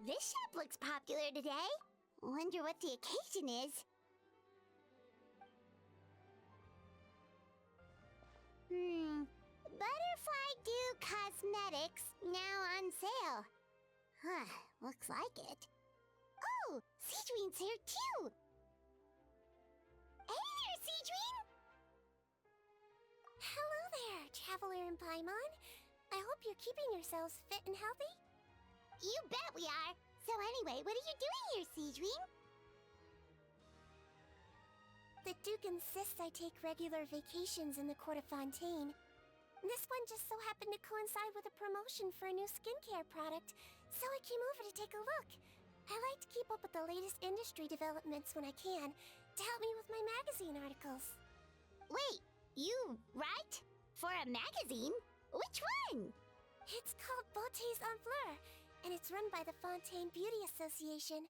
This shop looks popular today. Wonder what the occasion is. Butterfly Dew Cosmetics now on sale. Huh, looks like it. Oh, Sigewinne's here too! Hey there, Sigewinne! Hello there, Traveler and Paimon. I hope you're keeping yourselves fit and healthy. You bet we are! So anyway, what are you doing here, Sigewinne? The Duke insists I take regular vacations in the Court of Fontaine. This one just so happened to coincide with a promotion for a new skincare product, so I came over to take a look. I like to keep up with the latest industry developments when I can, to help me with my magazine articles. Wait, you write? For a magazine? Which one? It's called Beautés en Fleur, and it's run by the Fontaine Beauty Association.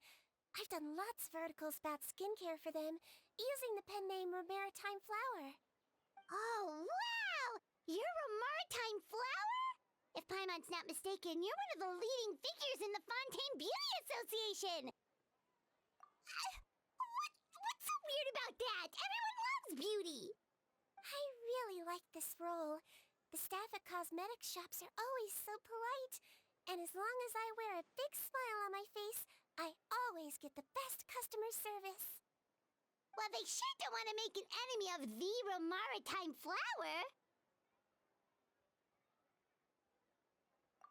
I've done lots of articles about skincare for them, using the pen name Maritime Flower. Oh, wow! You're a Maritime Flower? If Paimon's not mistaken, you're one of the leading figures in the Fontaine Beauty Association! What's so weird about that? Everyone loves beauty! I really like this role. The staff at cosmetics shops are always so polite, and as long as I wear a big smile on my face, I always get the best customer service. Well, they sure don't want to make an enemy of the Maritime Flower.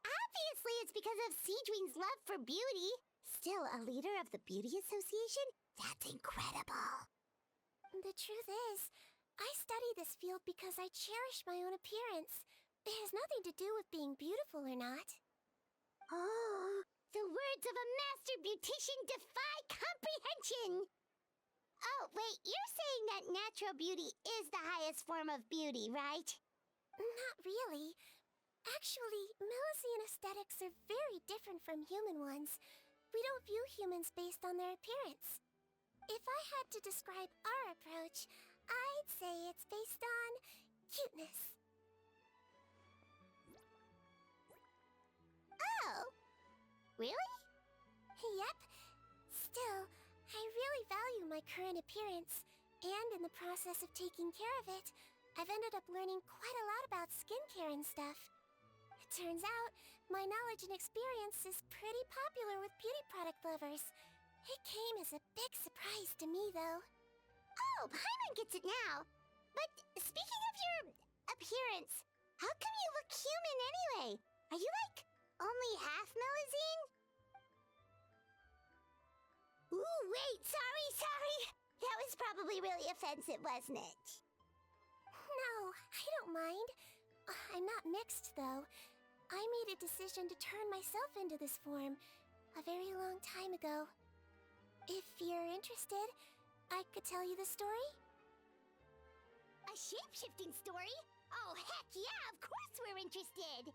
Obviously, it's because of Sigewinne's love for beauty. Still a leader of the Beauty Association? That's incredible. The truth is, I study this field because I cherish my own appearance. It has nothing to do with being beautiful or not. Oh, the words of a master beautician defy comprehension! Oh, wait, you're saying that natural beauty is the highest form of beauty, right? Not really. Actually, Melusine aesthetics are very different from human ones. We don't view humans based on their appearance. If I had to describe our approach, I'd say it's based on cuteness. Oh, really? Yep. Still, I really value my current appearance, and in the process of taking care of it, I've ended up learning quite a lot about skincare and stuff. It turns out, my knowledge and experience is pretty popular with beauty product lovers. It came as a big surprise to me, though. Oh, Paimon gets it now. But speaking of your appearance, how come you look human anyway? Are you like only half Melusine? Ooh, wait, sorry. That was probably really offensive, wasn't it? No, I don't mind. I'm not mixed, though. I made a decision to turn myself into this form a very long time ago. If you're interested, I could tell you the story. A shape-shifting story? Oh, heck yeah, of course we're interested!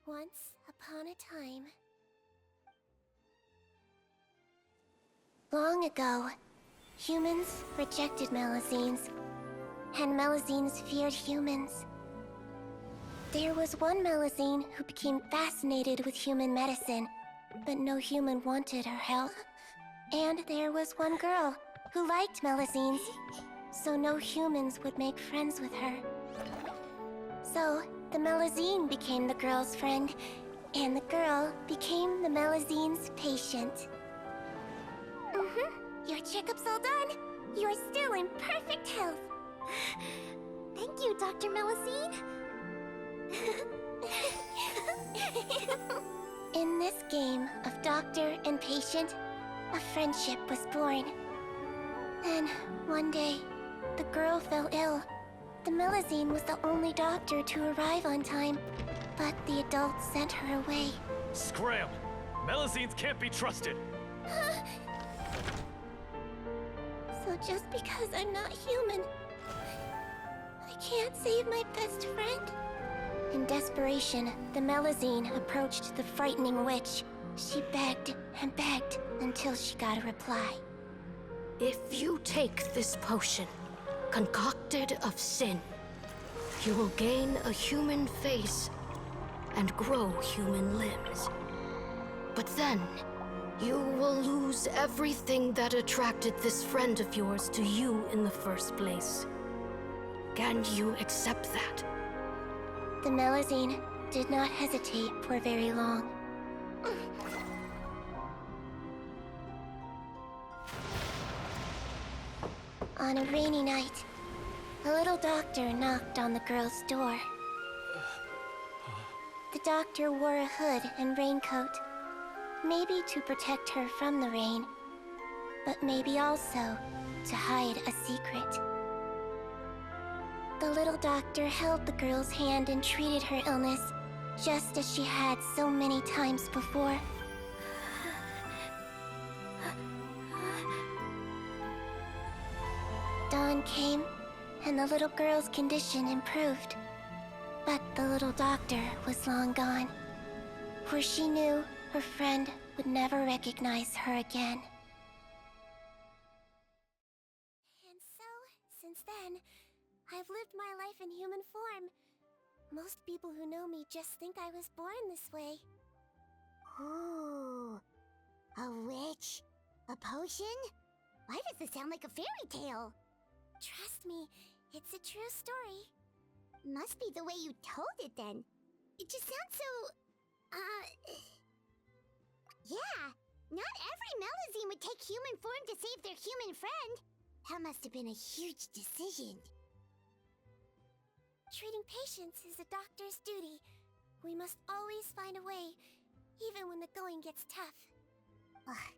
Once upon a time. Long ago, humans rejected Melusines, and Melusines feared humans. There was one Melusine who became fascinated with human medicine, but no human wanted her help. And there was one girl who liked Melusines, so no humans would make friends with her. So, the Melusine became the girl's friend, and the girl became the Melusine's patient. Your checkup's all done. You're still in perfect health. Thank you, Dr. Melusine. In this game of doctor and patient, a friendship was born. Then, one day, the girl fell ill. The Melusine was the only doctor to arrive on time, but the adults sent her away. Scram! Melusines can't be trusted! So just because I'm not human, I can't save my best friend? In desperation, the Melusine approached the frightening witch. She begged and begged until she got a reply. If you take this potion, concocted of sin, you will gain a human face and grow human limbs. But then, you will lose everything that attracted this friend of yours to you in the first place. Can you accept that? The Melazine did not hesitate for very long. On a rainy night, a little doctor knocked on the girl's door. The doctor wore a hood and raincoat, maybe to protect her from the rain, but maybe also to hide a secret. The little doctor held the girl's hand and treated her illness, just as she had so many times before. Dawn came, and the little girl's condition improved. But the little doctor was long gone, for she knew her friend would never recognize her again. And so, since then, I've lived my life in human form. Most people who know me just think I was born this way. Ooh, a witch? A potion? Why does this sound like a fairy tale? Trust me, it's a true story. Must be the way you told it then. It just sounds so... Yeah, not every Melazine would take human form to save their human friend. That must have been a huge decision. Treating patients is a doctor's duty. We must always find a way, even when the going gets tough. Ugh,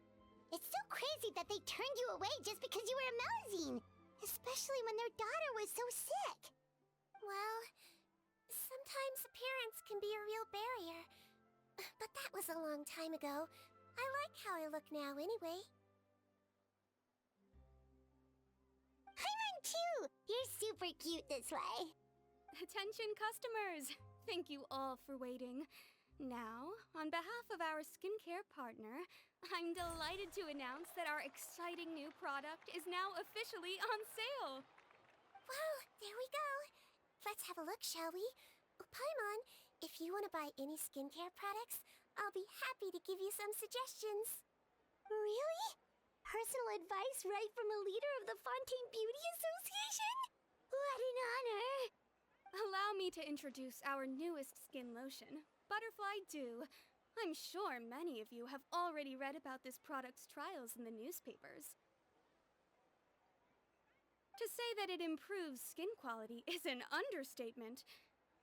it's so crazy that they turned you away just because you were a Melazine. Especially when their daughter was so sick. Well, sometimes appearance can be a real barrier. But that was a long time ago. I like how I look now anyway. Paimon too! You're super cute this way. Attention customers! Thank you all for waiting. Now, on behalf of our skincare partner, I'm delighted to announce that our exciting new product is now officially on sale! Well, there we go. Let's have a look, shall we? Paimon, if you want to buy any skincare products, I'll be happy to give you some suggestions. Really? Personal advice right from a leader of the Fontaine Beauty Association? What an honor! Allow me to introduce our newest skin lotion, Butterfly Dew. I'm sure many of you have already read about this product's trials in the newspapers. To say that it improves skin quality is an understatement.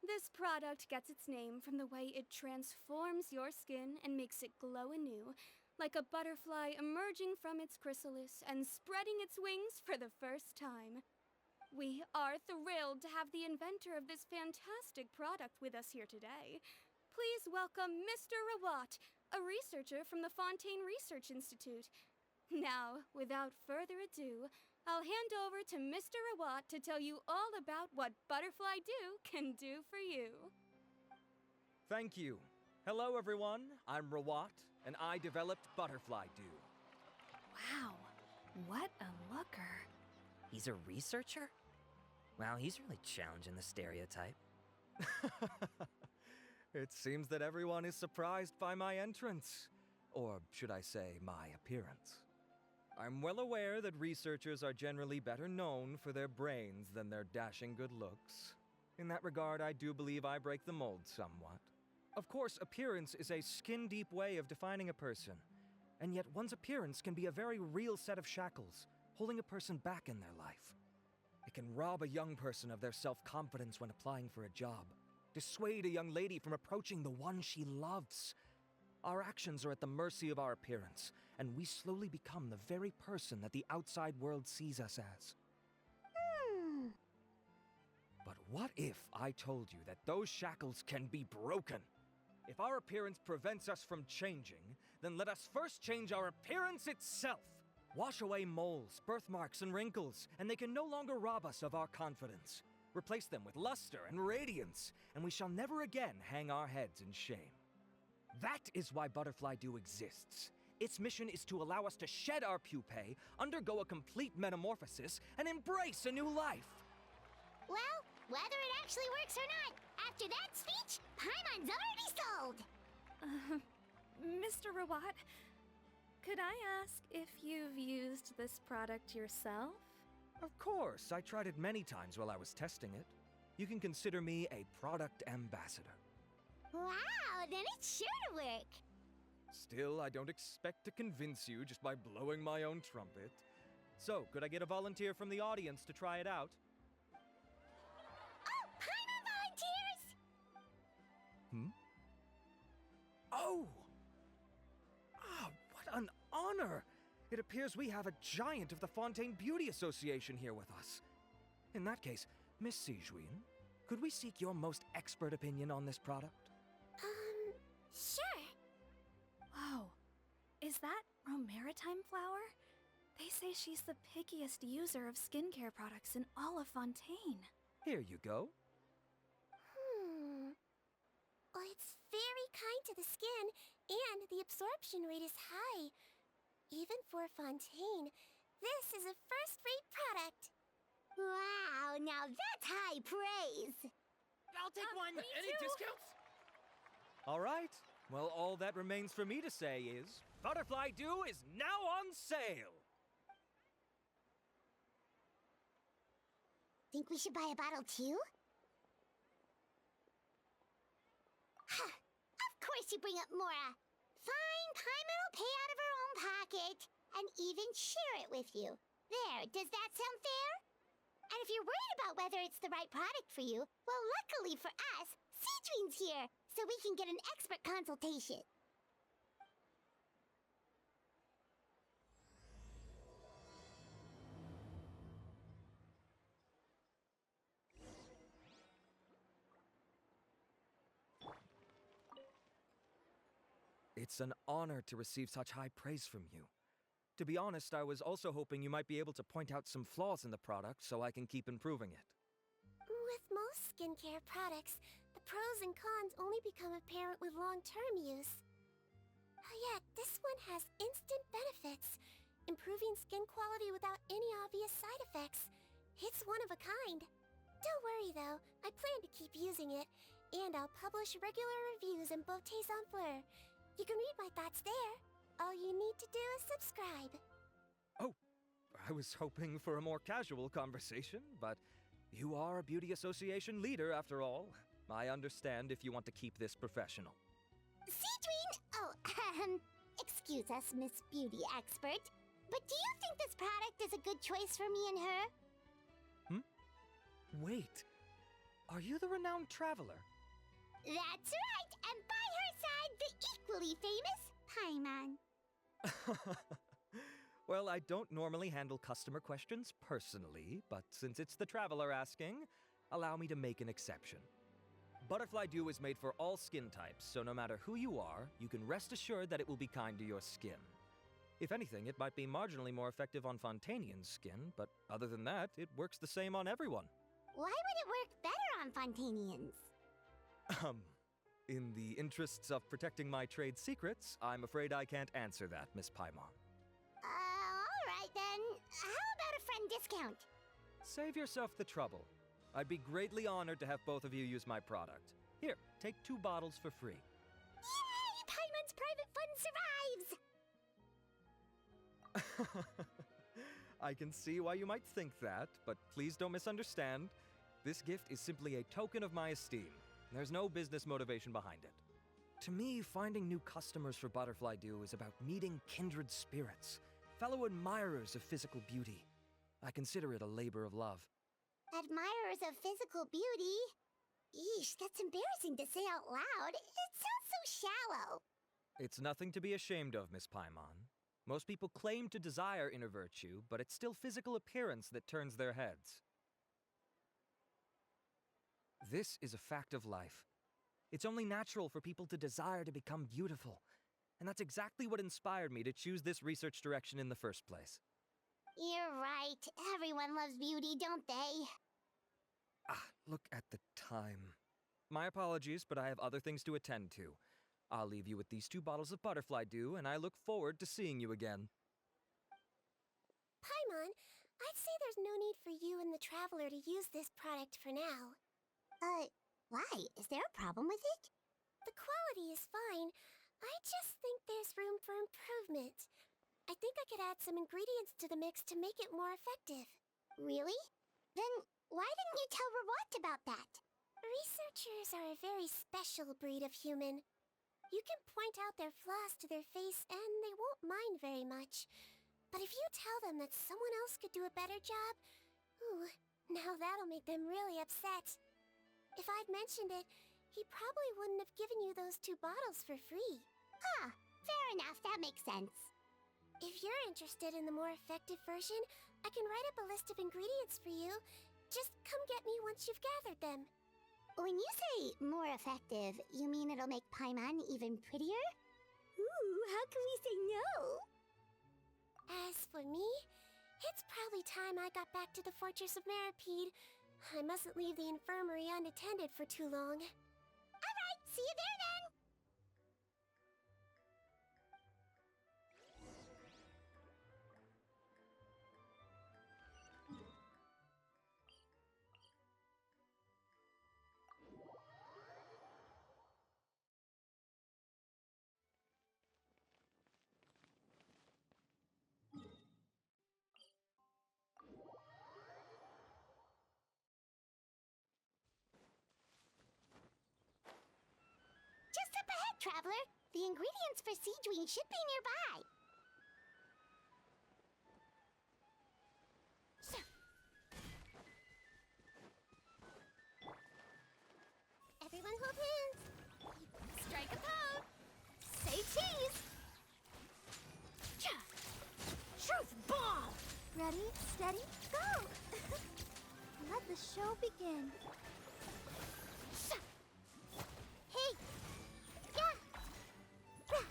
This product gets its name from the way it transforms your skin and makes it glow anew, like a butterfly emerging from its chrysalis and spreading its wings for the first time. We are thrilled to have the inventor of this fantastic product with us here today. Please welcome Mr. Rawat, a researcher from the Fontaine Research Institute. Now, without further ado, I'll hand over to Mr. Rawat to tell you all about what Butterfly Dew can do for you. Thank you. Hello, everyone. I'm Rawat, and I developed Butterfly Dew. Wow, what a looker. He's a researcher? Wow, he's really challenging the stereotype. It seems that everyone is surprised by my entrance. Or should I say, my appearance. I'm well aware that researchers are generally better known for their brains than their dashing good looks. In that regard, I do believe I break the mold somewhat. Of course, appearance is a skin-deep way of defining a person. And yet one's appearance can be a very real set of shackles, holding a person back in their life. It can rob a young person of their self-confidence when applying for a job, dissuade a young lady from approaching the one she loves. Our actions are at the mercy of our appearance, and we slowly become the very person that the outside world sees us as. But what if I told you that those shackles can be broken? If our appearance prevents us from changing, then let us first change our appearance itself. Wash away moles, birthmarks, and wrinkles, and they can no longer rob us of our confidence. Replace them with luster and radiance, and we shall never again hang our heads in shame. That is why Butterfly Dew exists. Its mission is to allow us to shed our pupae, undergo a complete metamorphosis, and embrace a new life. Well, whether it actually works or not, After that speech, Paimon's already sold! Mr. Rawat, could I ask if you've used this product yourself? Of course, I tried it many times while I was testing it. You can consider me a product ambassador. Wow, then it's sure to work! Still, I don't expect to convince you just by blowing my own trumpet. So, could I get a volunteer from the audience to try it out? Oh, Paimon volunteers! Oh! Ah, what an honor! It appears we have a giant of the Fontaine Beauty Association here with us. In that case, Miss Sigewinne, could we seek your most expert opinion on this product? Sure. Whoa, is that Romaritime flower? They say she's the pickiest user of skincare products in all of Fontaine. Here you go. Well, it's very kind to the skin, and the absorption rate is high. Even for Fontaine, this is a first-rate product. Wow, now that's high praise! I'll take one. Any discounts? All right. Well, all that remains for me to say is, Butterfly Dew is now on sale! Think we should buy a bottle too? Of course you bring up Mora! Fine, Paimon will pay out of her own pocket, and even share it with you. There, does that sound fair? And if you're worried about whether it's the right product for you, well, luckily for us, Sigewinne's here, so we can get an expert consultation. It's an honor to receive such high praise from you. To be honest, I was also hoping you might be able to point out some flaws in the product so I can keep improving it. With most skincare products, the pros and cons only become apparent with long-term use. Yet, this one has instant benefits, improving skin quality without any obvious side effects. It's one of a kind. Don't worry though, I plan to keep using it, and I'll publish regular reviews in Beautés en Fleur. You can read my thoughts there. All you need to do is subscribe. Oh, I was hoping for a more casual conversation, but you are a beauty association leader after all. I understand if you want to keep this professional. Sigewinne! Oh, excuse us, Miss Beauty Expert, but do you think this product is a good choice for me and her? Wait, are you the renowned traveler? That's right, and by her side, the equally famous Paimon. Well, I don't normally handle customer questions personally, but since it's the traveler asking, allow me to make an exception. Butterfly Dew is made for all skin types, so no matter who you are, you can rest assured that it will be kind to your skin. If anything, it might be marginally more effective on Fontainian's skin, but other than that, it works the same on everyone. Why would it work better on Fontainians? In the interests of protecting my trade secrets, I'm afraid I can't answer that, Miss Paimon. Alright then. How about a friend discount? Save yourself the trouble. I'd be greatly honored to have both of you use my product. Here, take 2 bottles for free. Yay! Paimon's private fund survives! I can see why you might think that, but please don't misunderstand. This gift is simply a token of my esteem. There's no business motivation behind it. To me, finding new customers for Butterfly Dew is about meeting kindred spirits, fellow admirers of physical beauty. I consider it a labor of love. Admirers of physical beauty? Eesh, that's embarrassing to say out loud. It sounds so shallow. It's nothing to be ashamed of, Miss Paimon. Most people claim to desire inner virtue, but it's still physical appearance that turns their heads. This is a fact of life. It's only natural for people to desire to become beautiful, and that's exactly what inspired me to choose this research direction in the first place. You're right. Everyone loves beauty, don't they? Look at the time. My apologies, but I have other things to attend to. I'll leave you with these 2 bottles of Butterfly Dew, and I look forward to seeing you again. Paimon, I'd say there's no need for you and the Traveler to use this product for now. Why? Is there a problem with it? The quality is fine. I just think there's room for improvement. I think I could add some ingredients to the mix to make it more effective. Really? Then why didn't you tell Rawat about that? Researchers are a very special breed of human. You can point out their flaws to their face and they won't mind very much. But if you tell them that someone else could do a better job, ooh, now that'll make them really upset. If I'd mentioned it, he probably wouldn't have given you those 2 bottles for free. Huh, fair enough, that makes sense. If you're interested in the more effective version, I can write up a list of ingredients for you. Just come get me once you've gathered them. When you say more effective, you mean it'll make Paimon even prettier? Ooh, how can we say no? As for me, it's probably time I got back to the Fortress of Maripede. I mustn't leave the infirmary unattended for too long. Alright, see you there then! Just up ahead, traveler. The ingredients for Sigewinne should be nearby. Everyone hold hands. Strike a pose! Say cheese! Truth bomb! Ready, steady, go! Let the show begin. Hey! Yeah! Yeah!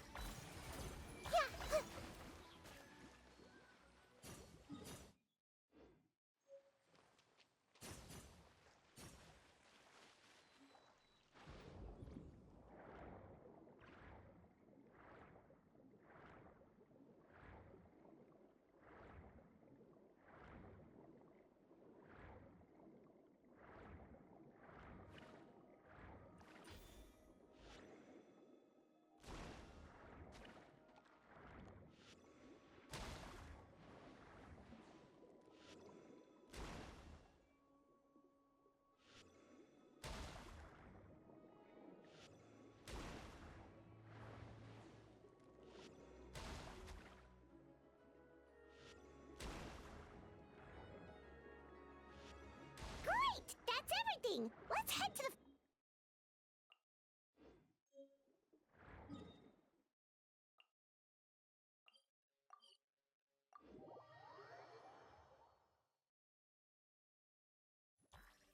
Great! That's everything! Let's head to the...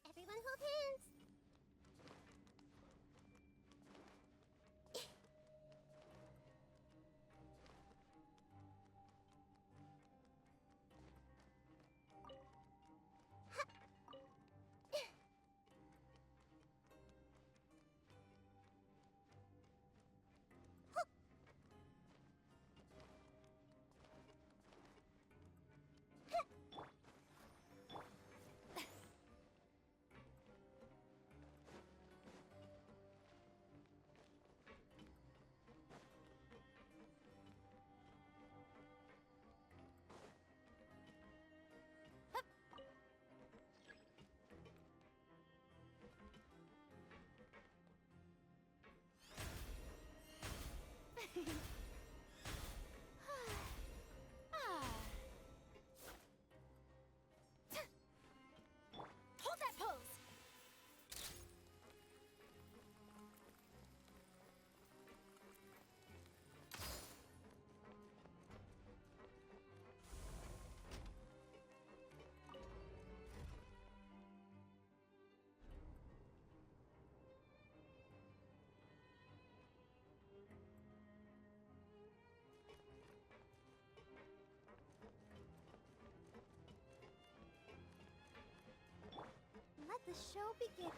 Everyone hold hands. Hold that pose! Let the show begin.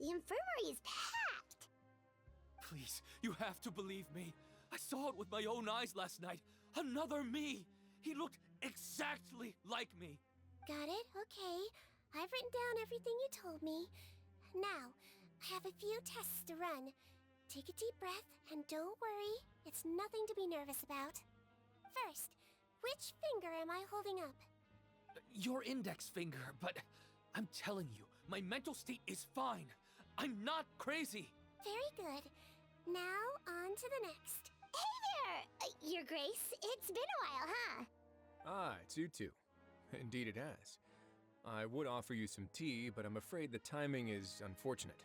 The infirmary is packed. Please, you have to believe me. I saw it with my own eyes last night. Another me! He looked exactly like me. Got it? Okay. I've written down everything you told me. Now, I have a few tests to run. Take a deep breath, and don't worry. It's nothing to be nervous about. First, which finger am I holding up? Your index finger, but I'm telling you, my mental state is fine. I'm not crazy. Very good. Now, on to the next. Hey there, Your Grace. It's been a while, huh? Ah, it's you two. Indeed it has. I would offer you some tea, but I'm afraid the timing is unfortunate.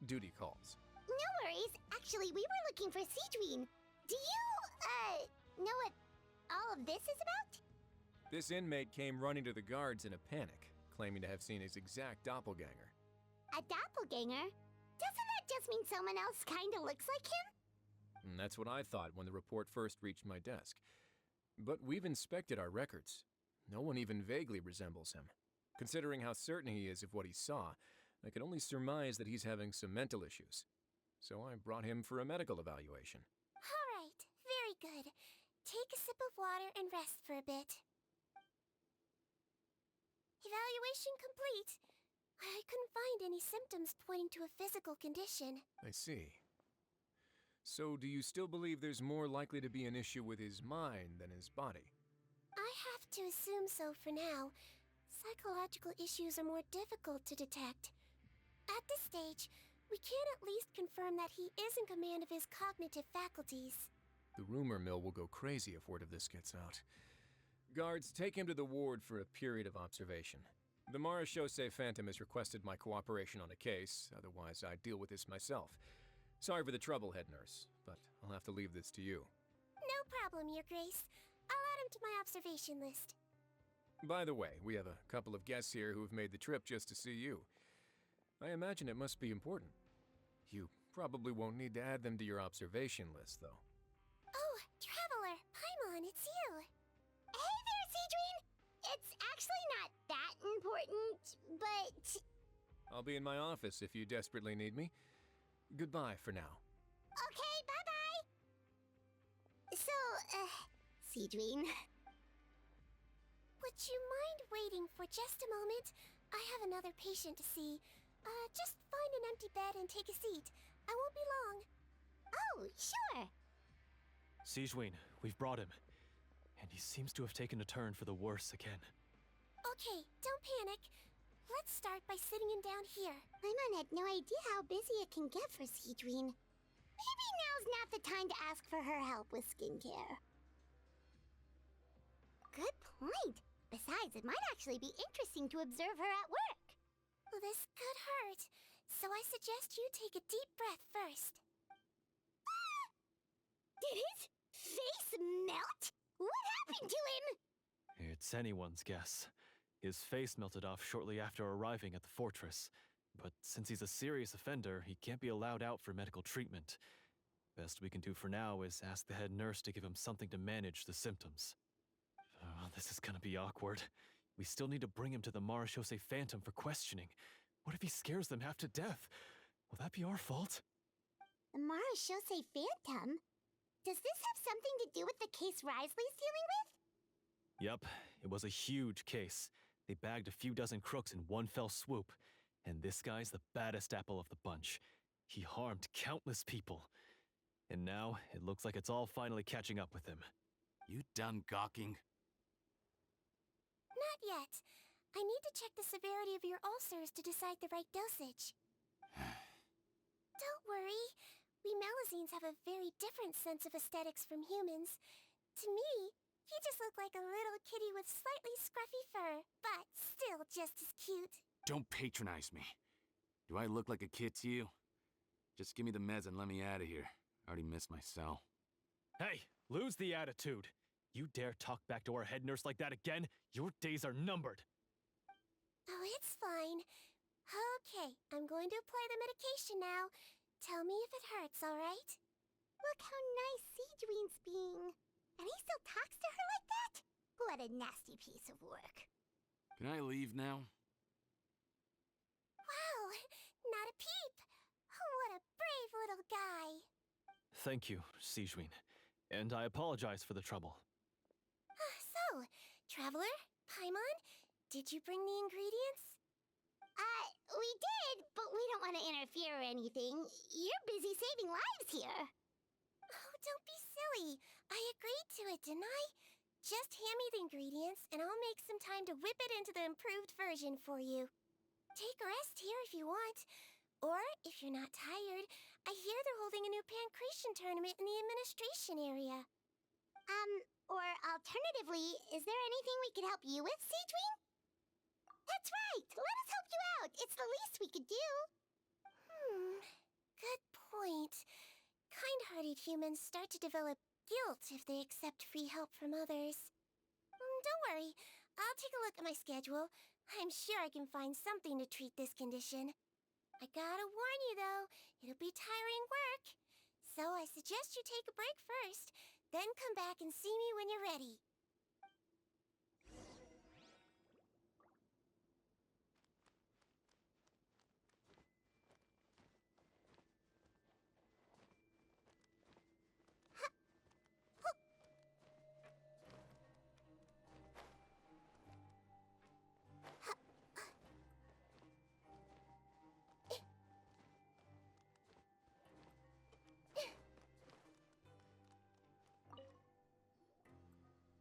Duty calls. No worries. Actually, we were looking for Sigewinne. Do you, know what all of this is about? This inmate came running to the guards in a panic, claiming to have seen his exact doppelganger. A doppelganger? Doesn't that just mean someone else kinda looks like him? And that's what I thought when the report first reached my desk. But we've inspected our records. No one even vaguely resembles him. Considering how certain he is of what he saw, I can only surmise that he's having some mental issues. So I brought him for a medical evaluation. All right, very good. Take a sip of water and rest for a bit. Evaluation complete. I couldn't find any symptoms pointing to a physical condition. I see. So do you still believe there's more likely to be an issue with his mind than his body? I have to assume so for now. Psychological issues are more difficult to detect. At this stage, we can at least confirm that he is in command of his cognitive faculties. The rumor mill will go crazy if word of this gets out. Guards, take him to the ward for a period of observation. The Marechaussee Phantom has requested my cooperation on a case, otherwise I'd deal with this myself. Sorry for the trouble, head nurse, but I'll have to leave this to you. No problem, Your Grace. I'll add him to my observation list. By the way, we have a couple of guests here who've made the trip just to see you. I imagine it must be important. You probably won't need to add them to your observation list, though. Oh, Traveler, Paimon, it's you. Hey there, Sigewinne! It's actually not that important, but... I'll be in my office if you desperately need me. Goodbye for now. Okay, bye-bye! So, Sigewinne... Would you mind waiting for just a moment? I have another patient to see. Just find an empty bed and take a seat. I won't be long. Oh, sure! Sigewinne, we've brought him. And he seems to have taken a turn for the worse again. Okay, don't panic. Let's start by sitting him down here. Paimon had no idea how busy it can get for Sigewinne. Maybe now's not the time to ask for her help with skincare. Good point. Besides, it might actually be interesting to observe her at work. Well, this could hurt, so I suggest you take a deep breath first. Did his face melt? What happened to him? It's anyone's guess. His face melted off shortly after arriving at the fortress. But since he's a serious offender, he can't be allowed out for medical treatment. Best we can do for now is ask the head nurse to give him something to manage the symptoms. Oh, this is gonna be awkward. We still need to bring him to the Marechaussee Phantom for questioning. What if he scares them half to death? Will that be our fault? The Marechaussee Phantom? Does this have something to do with the case Risley's dealing with? Yep, it was a huge case. They bagged a few dozen crooks in one fell swoop. And this guy's the baddest apple of the bunch. He harmed countless people. And now, it looks like it's all finally catching up with him. You done gawking? Not yet. I need to check the severity of your ulcers to decide the right dosage. Don't worry. We Melazines have a very different sense of aesthetics from humans. To me, he just looked like a little kitty with slightly scruffy fur, but still just as cute. Don't patronize me. Do I look like a kid to you? Just give me the meds and let me out of here. I already missed my cell. Hey, lose the attitude. You dare talk back to our head nurse like that again? Your days are numbered. Oh, it's fine. Okay, I'm going to apply the medication now. Tell me if it hurts, alright? Look how nice Sigewinne's being. And he still talks to her like that? What a nasty piece of work. Can I leave now? Wow, Not a peep. What a brave little guy. Thank you, Sigewinne. And I apologize for the trouble. So, Traveler, Paimon, did you bring the ingredients? We did, but we don't want to interfere or anything. You're busy saving lives here. Oh, don't be silly. I agreed to it, didn't I? Just hand me the ingredients, and I'll make some time to whip it into the improved version for you. Take a rest here if you want. Or, if you're not tired, I hear they're holding a new pancreation tournament in the administration area. Or alternatively, is there anything we could help you with, Sigewinne? That's right! Let us help you out! It's the least we could do! Good point. Kind-hearted humans start to develop guilt if they accept free help from others. Don't worry, I'll take a look at my schedule. I'm sure I can find something to treat this condition. I gotta warn you though, it'll be tiring work. So I suggest you take a break first, then come back and see me when you're ready.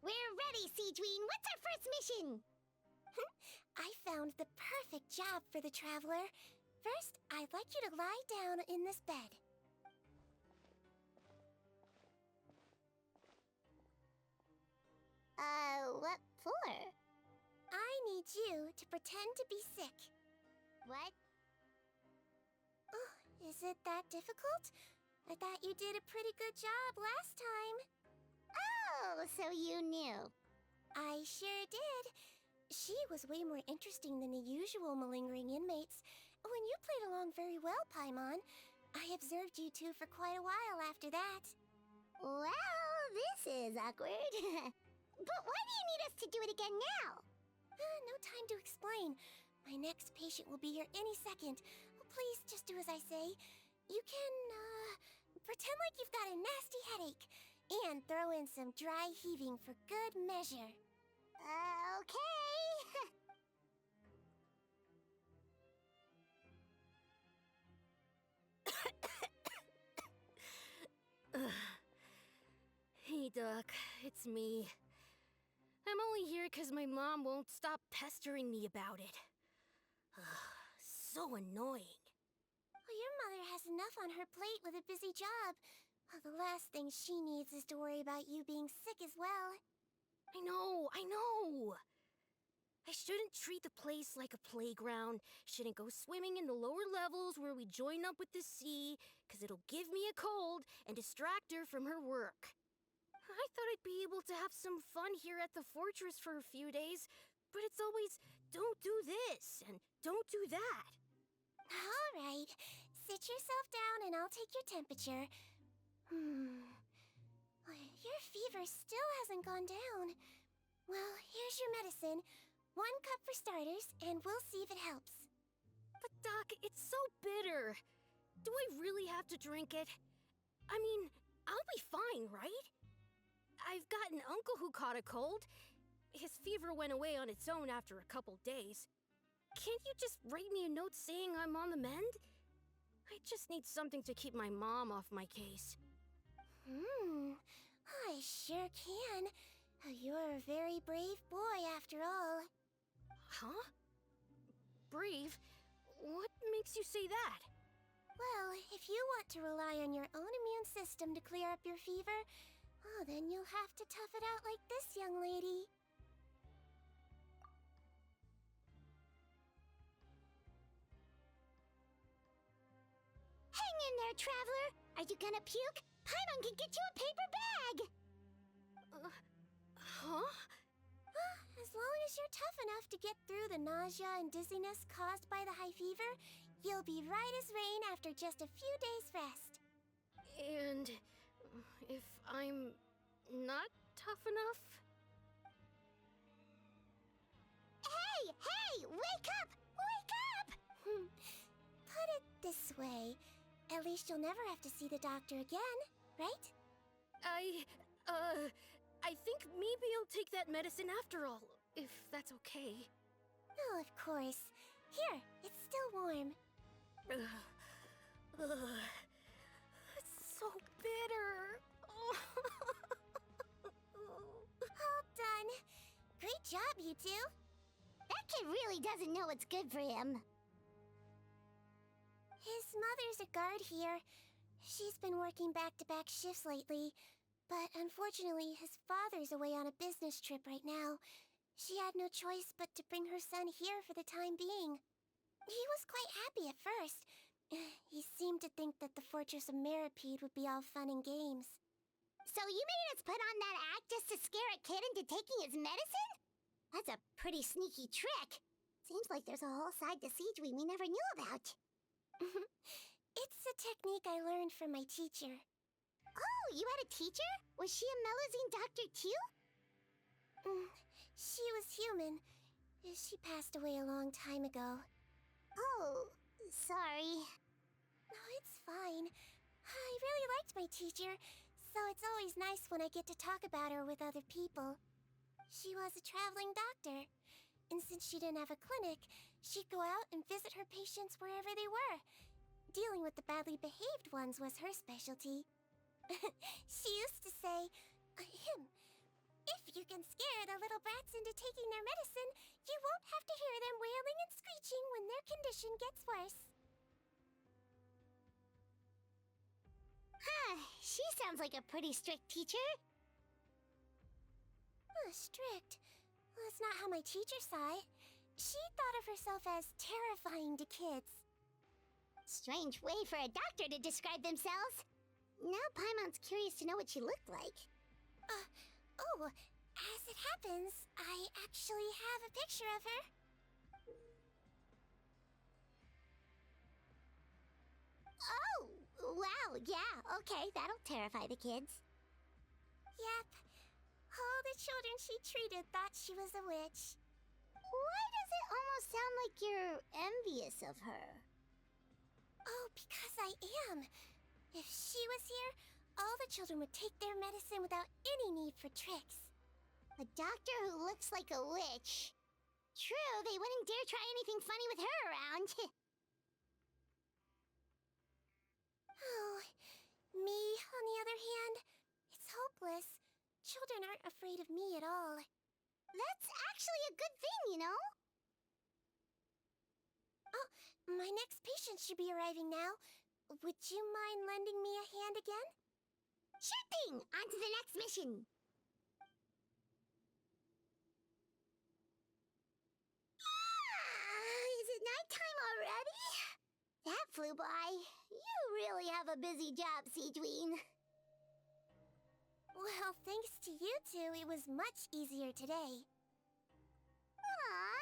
We're ready, Sigewinne! What's our first mission? I found the perfect job for the Traveler. First, I'd like you to lie down in this bed. What for? I need you to pretend to be sick. What? Oh, is it that difficult? I thought you did a pretty good job last time. Oh, so you knew. I sure did. She was way more interesting than the usual malingering inmates. When you played along very well, Paimon, I observed you two for quite a while after that. Well, this is awkward. But why do you need us to do it again now? No time to explain. My next patient will be here any second. Please just do as I say. You can, pretend like you've got a nasty headache. And throw in some dry heaving for good measure. Okay. Hey, Doc, it's me. I'm only here because my mom won't stop pestering me about it. So annoying. Well, your mother has enough on her plate with a busy job. The last thing she needs is to worry about you being sick as well. I know! I shouldn't treat the place like a playground, shouldn't go swimming in the lower levels where we join up with the sea, because it'll give me a cold and distract her from her work. I thought I'd be able to have some fun here at the fortress for a few days, but it's always, don't do this, and don't do that. All right, sit yourself down and I'll take your temperature. Your fever still hasn't gone down. Well, here's your medicine. 1 cup for starters, and we'll see if it helps. But Doc, it's so bitter. Do I really have to drink it? I mean, I'll be fine, right? I've got an uncle who caught a cold. His fever went away on its own after a couple days. Can't you just write me a note saying I'm on the mend? I just need something to keep my mom off my case. I sure can. You're a very brave boy, after all. Huh? Brave? What makes you say that? Well, if you want to rely on your own immune system to clear up your fever, then you'll have to tough it out like this young lady. Hang in there, Traveler! Are you gonna puke? Paimon can get you a paper bag! Huh? As long as you're tough enough to get through the nausea and dizziness caused by the high fever, you'll be right as rain after just a few days' rest. And if I'm not tough enough? Hey! Hey! Wake up! Wake up! Put it this way. At least you'll never have to see the doctor again, right? I think maybe I'll take that medicine after all, if that's okay. Oh, of course. Here, it's still warm. It's so bitter. All done. Great job, you two. That kid really doesn't know what's good for him. His mother's a guard here. She's been working back-to-back shifts lately, but unfortunately, his father's away on a business trip right now. She had no choice but to bring her son here for the time being. He was quite happy at first. He seemed to think that the Fortress of Meripede would be all fun and games. So you made us put on that act just to scare a kid into taking his medicine? That's a pretty sneaky trick. Seems like there's a whole side to Sigewinne we never knew about. It's a technique I learned from my teacher. Oh, you had a teacher? Was she a Melusine doctor too? She was human. She passed away a long time ago. Oh, sorry. No, it's fine. I really liked my teacher, so it's always nice when I get to talk about her with other people. She was a traveling doctor, and since she didn't have a clinic, she'd go out and visit her patients wherever they were. Dealing with the badly behaved ones was her specialty. She used to say, if you can scare the little brats into taking their medicine, you won't have to hear them wailing and screeching when their condition gets worse. Huh, she sounds like a pretty strict teacher. Strict? Well, that's not how my teacher saw it. She thought of herself as terrifying to kids. Strange way for a doctor to describe themselves. Now Paimon's curious to know what she looked like. As it happens, I actually have a picture of her. Oh, wow, yeah, okay, that'll terrify the kids. Yep. All the children she treated thought she was a witch. Why does it almost sound like you're envious of her? Oh, because I am. If she was here, all the children would take their medicine without any need for tricks. A doctor who looks like a witch. True, they wouldn't dare try anything funny with her around. Oh, me, on the other hand, it's hopeless. Children aren't afraid of me at all. That's actually a good thing, you know? Oh, my next patient should be arriving now. Would you mind lending me a hand again? Sure thing! On to the next mission! Is it nighttime already? That flew by. You really have a busy job, Sigewinne. Well, thanks to you two, it was much easier today. Aww.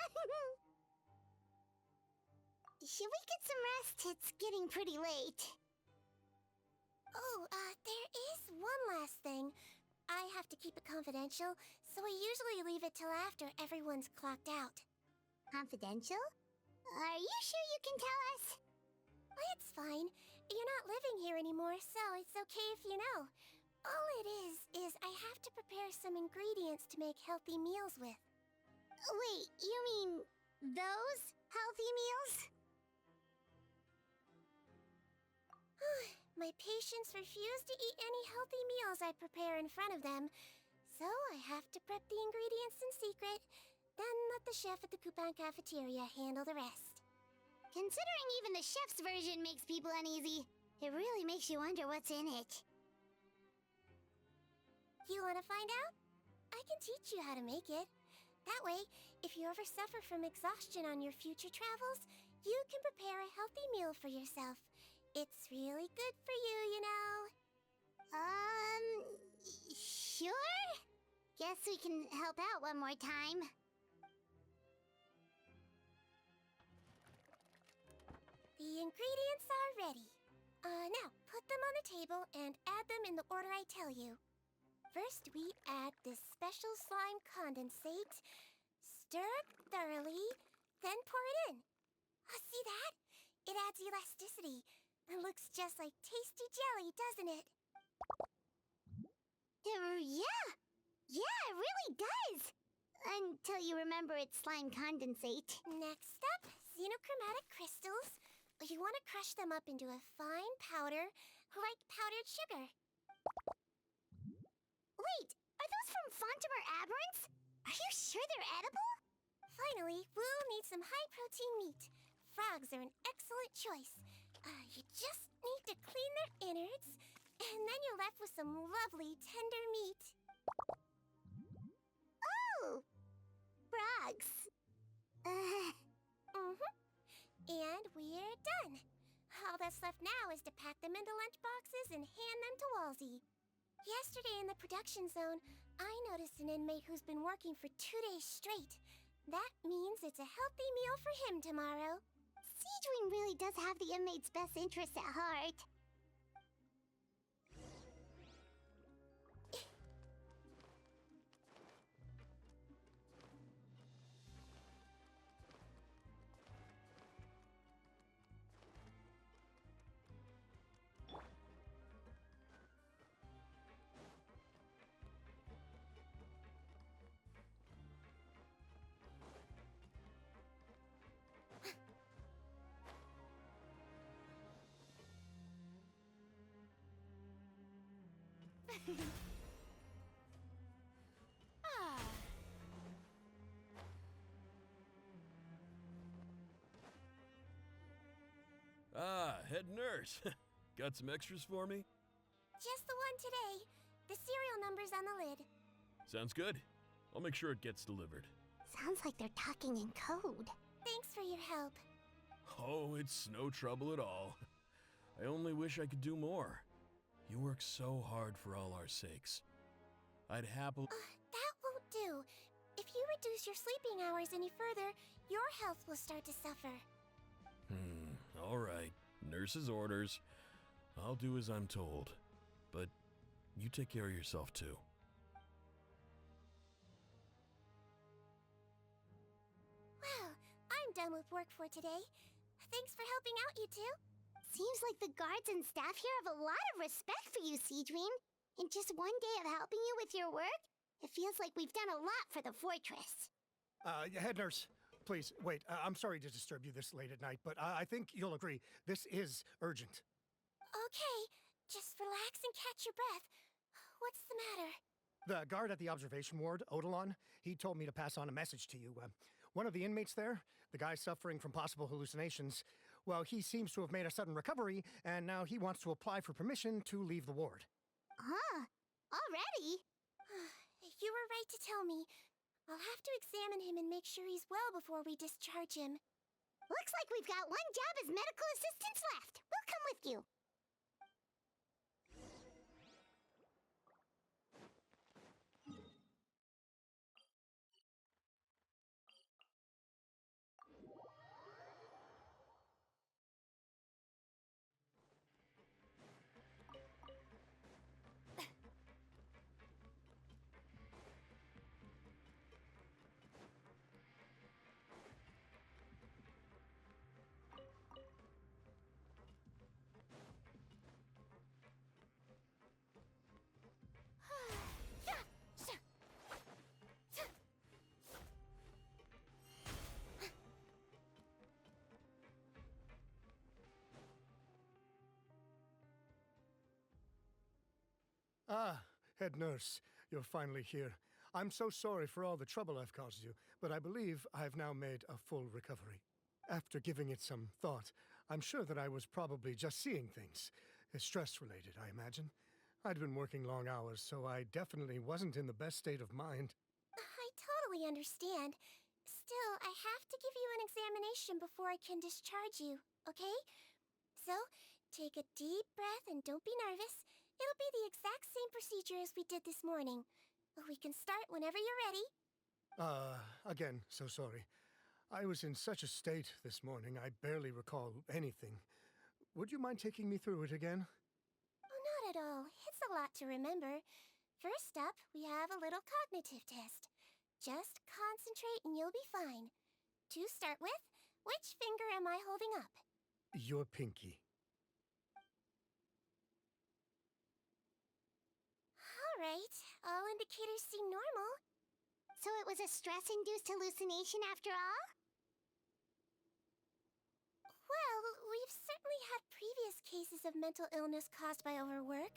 Should we get some rest? It's getting pretty late. Oh, there is one last thing. I have to keep it confidential, so I usually leave it till after everyone's clocked out. Confidential? Are you sure you can tell us? Well, it's fine. You're not living here anymore, so it's okay if you know. All it is I have to prepare some ingredients to make healthy meals with. Wait, you mean those healthy meals? My patients refuse to eat any healthy meals I prepare in front of them, so I have to prep the ingredients in secret, then let the chef at the coupon cafeteria handle the rest. Considering even the chef's version makes people uneasy, it really makes you wonder what's in it. You want to find out? I can teach you how to make it. That way, if you ever suffer from exhaustion on your future travels, you can prepare a healthy meal for yourself. It's really good for you, you know. Sure? Guess we can help out one more time. The ingredients are ready. Now, put them on the table and add them in the order I tell you. First, we add this special slime condensate, stir it thoroughly, then pour it in. See that? It adds elasticity. It looks just like tasty jelly, doesn't it? Yeah. Yeah, it really does. Until you remember it's slime condensate. Next up, xenochromatic crystals. You want to crush them up into a fine powder, like powdered sugar. Wait, are those from Fontimer aberrants? Are you sure they're edible? Finally, we'll need some high-protein meat. Frogs are an excellent choice. You just need to clean their innards, and then you're left with some lovely, tender meat. Oh! Frogs. And we're done. All that's left now is to pack them into lunchboxes and hand them to Walsey. Yesterday in the production zone, I noticed an inmate who's been working for 2 days straight. That means it's a healthy meal for him tomorrow. Sigewinne really does have the inmate's best interests at heart. Head nurse. Got some extras for me? Just the one today. The serial number's on the lid. Sounds good. I'll make sure it gets delivered. Sounds like they're talking in code. Thanks for your help. Oh, it's no trouble at all. I only wish I could do more. You work so hard for all our sakes. I'd happily... That won't do. If you reduce your sleeping hours any further, your health will start to suffer. All right. Nurse's orders. I'll do as I'm told. But you take care of yourself too. Well, I'm done with work for today. Thanks for helping out, you two. Seems like the guards and staff here have a lot of respect for you, Sigewinne. In just one day of helping you with your work, it feels like we've done a lot for the fortress. Head nurse, please, wait. I'm sorry to disturb you this late at night, but I think you'll agree this is urgent. Okay, just relax and catch your breath. What's the matter? The guard at the observation ward, Odilon, he told me to pass on a message to you. One of the inmates there, the guy suffering from possible hallucinations, well, he seems to have made a sudden recovery, and now he wants to apply for permission to leave the ward. Huh? Already? You were right to tell me. I'll have to examine him and make sure he's well before we discharge him. Looks like we've got one job as medical assistants left. We'll come with you. Ah, head nurse, you're finally here. I'm so sorry for all the trouble I've caused you, but I believe I've now made a full recovery. After giving it some thought, I'm sure that I was probably just seeing things. Stress-related, I imagine. I'd been working long hours, so I definitely wasn't in the best state of mind. I totally understand. Still, I have to give you an examination before I can discharge you, okay? So, take a deep breath and don't be nervous. It'll be the exact same procedure as we did this morning. We can start whenever you're ready. Again, so sorry. I was in such a state this morning, I barely recall anything. Would you mind taking me through it again? Oh, not at all. It's a lot to remember. First up, we have a little cognitive test. Just concentrate and you'll be fine. To start with, which finger am I holding up? your pinky. Alright, all indicators seem normal. So it was a stress-induced hallucination after all? Well, we've certainly had previous cases of mental illness caused by overwork,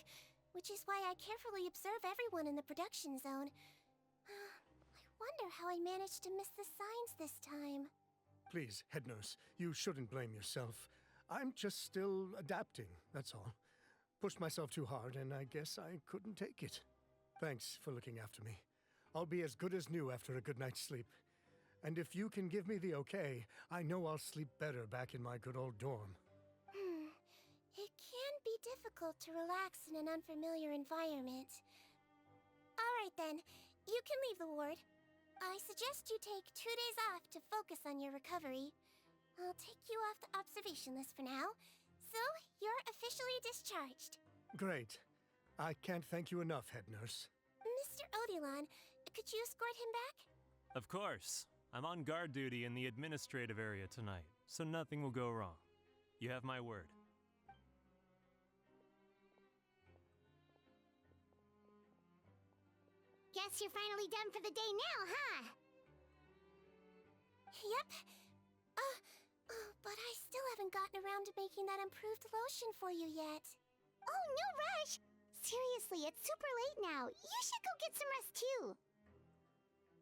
which is why I carefully observe everyone in the production zone. I wonder how I managed to miss the signs this time. Please, head nurse, you shouldn't blame yourself. I'm just still adapting, that's all. Pushed myself too hard, and I guess I couldn't take it. Thanks for looking after me. I'll be as good as new after a good night's sleep. And if you can give me the okay, I know I'll sleep better back in my good old dorm. It can be difficult to relax in an unfamiliar environment. Alright then, you can leave the ward. I suggest you take 2 days off to focus on your recovery. I'll take you off the observation list for now, so you're officially discharged. Great. I can't thank you enough, head nurse. Mr. Odilon, could you escort him back? Of course. I'm on guard duty in the administrative area tonight, so nothing will go wrong. You have my word. Guess you're finally done for the day now, huh? Yep. But I still haven't gotten around to making that improved lotion for you yet. Oh, no rush! Seriously, it's super late now. You should go get some rest too.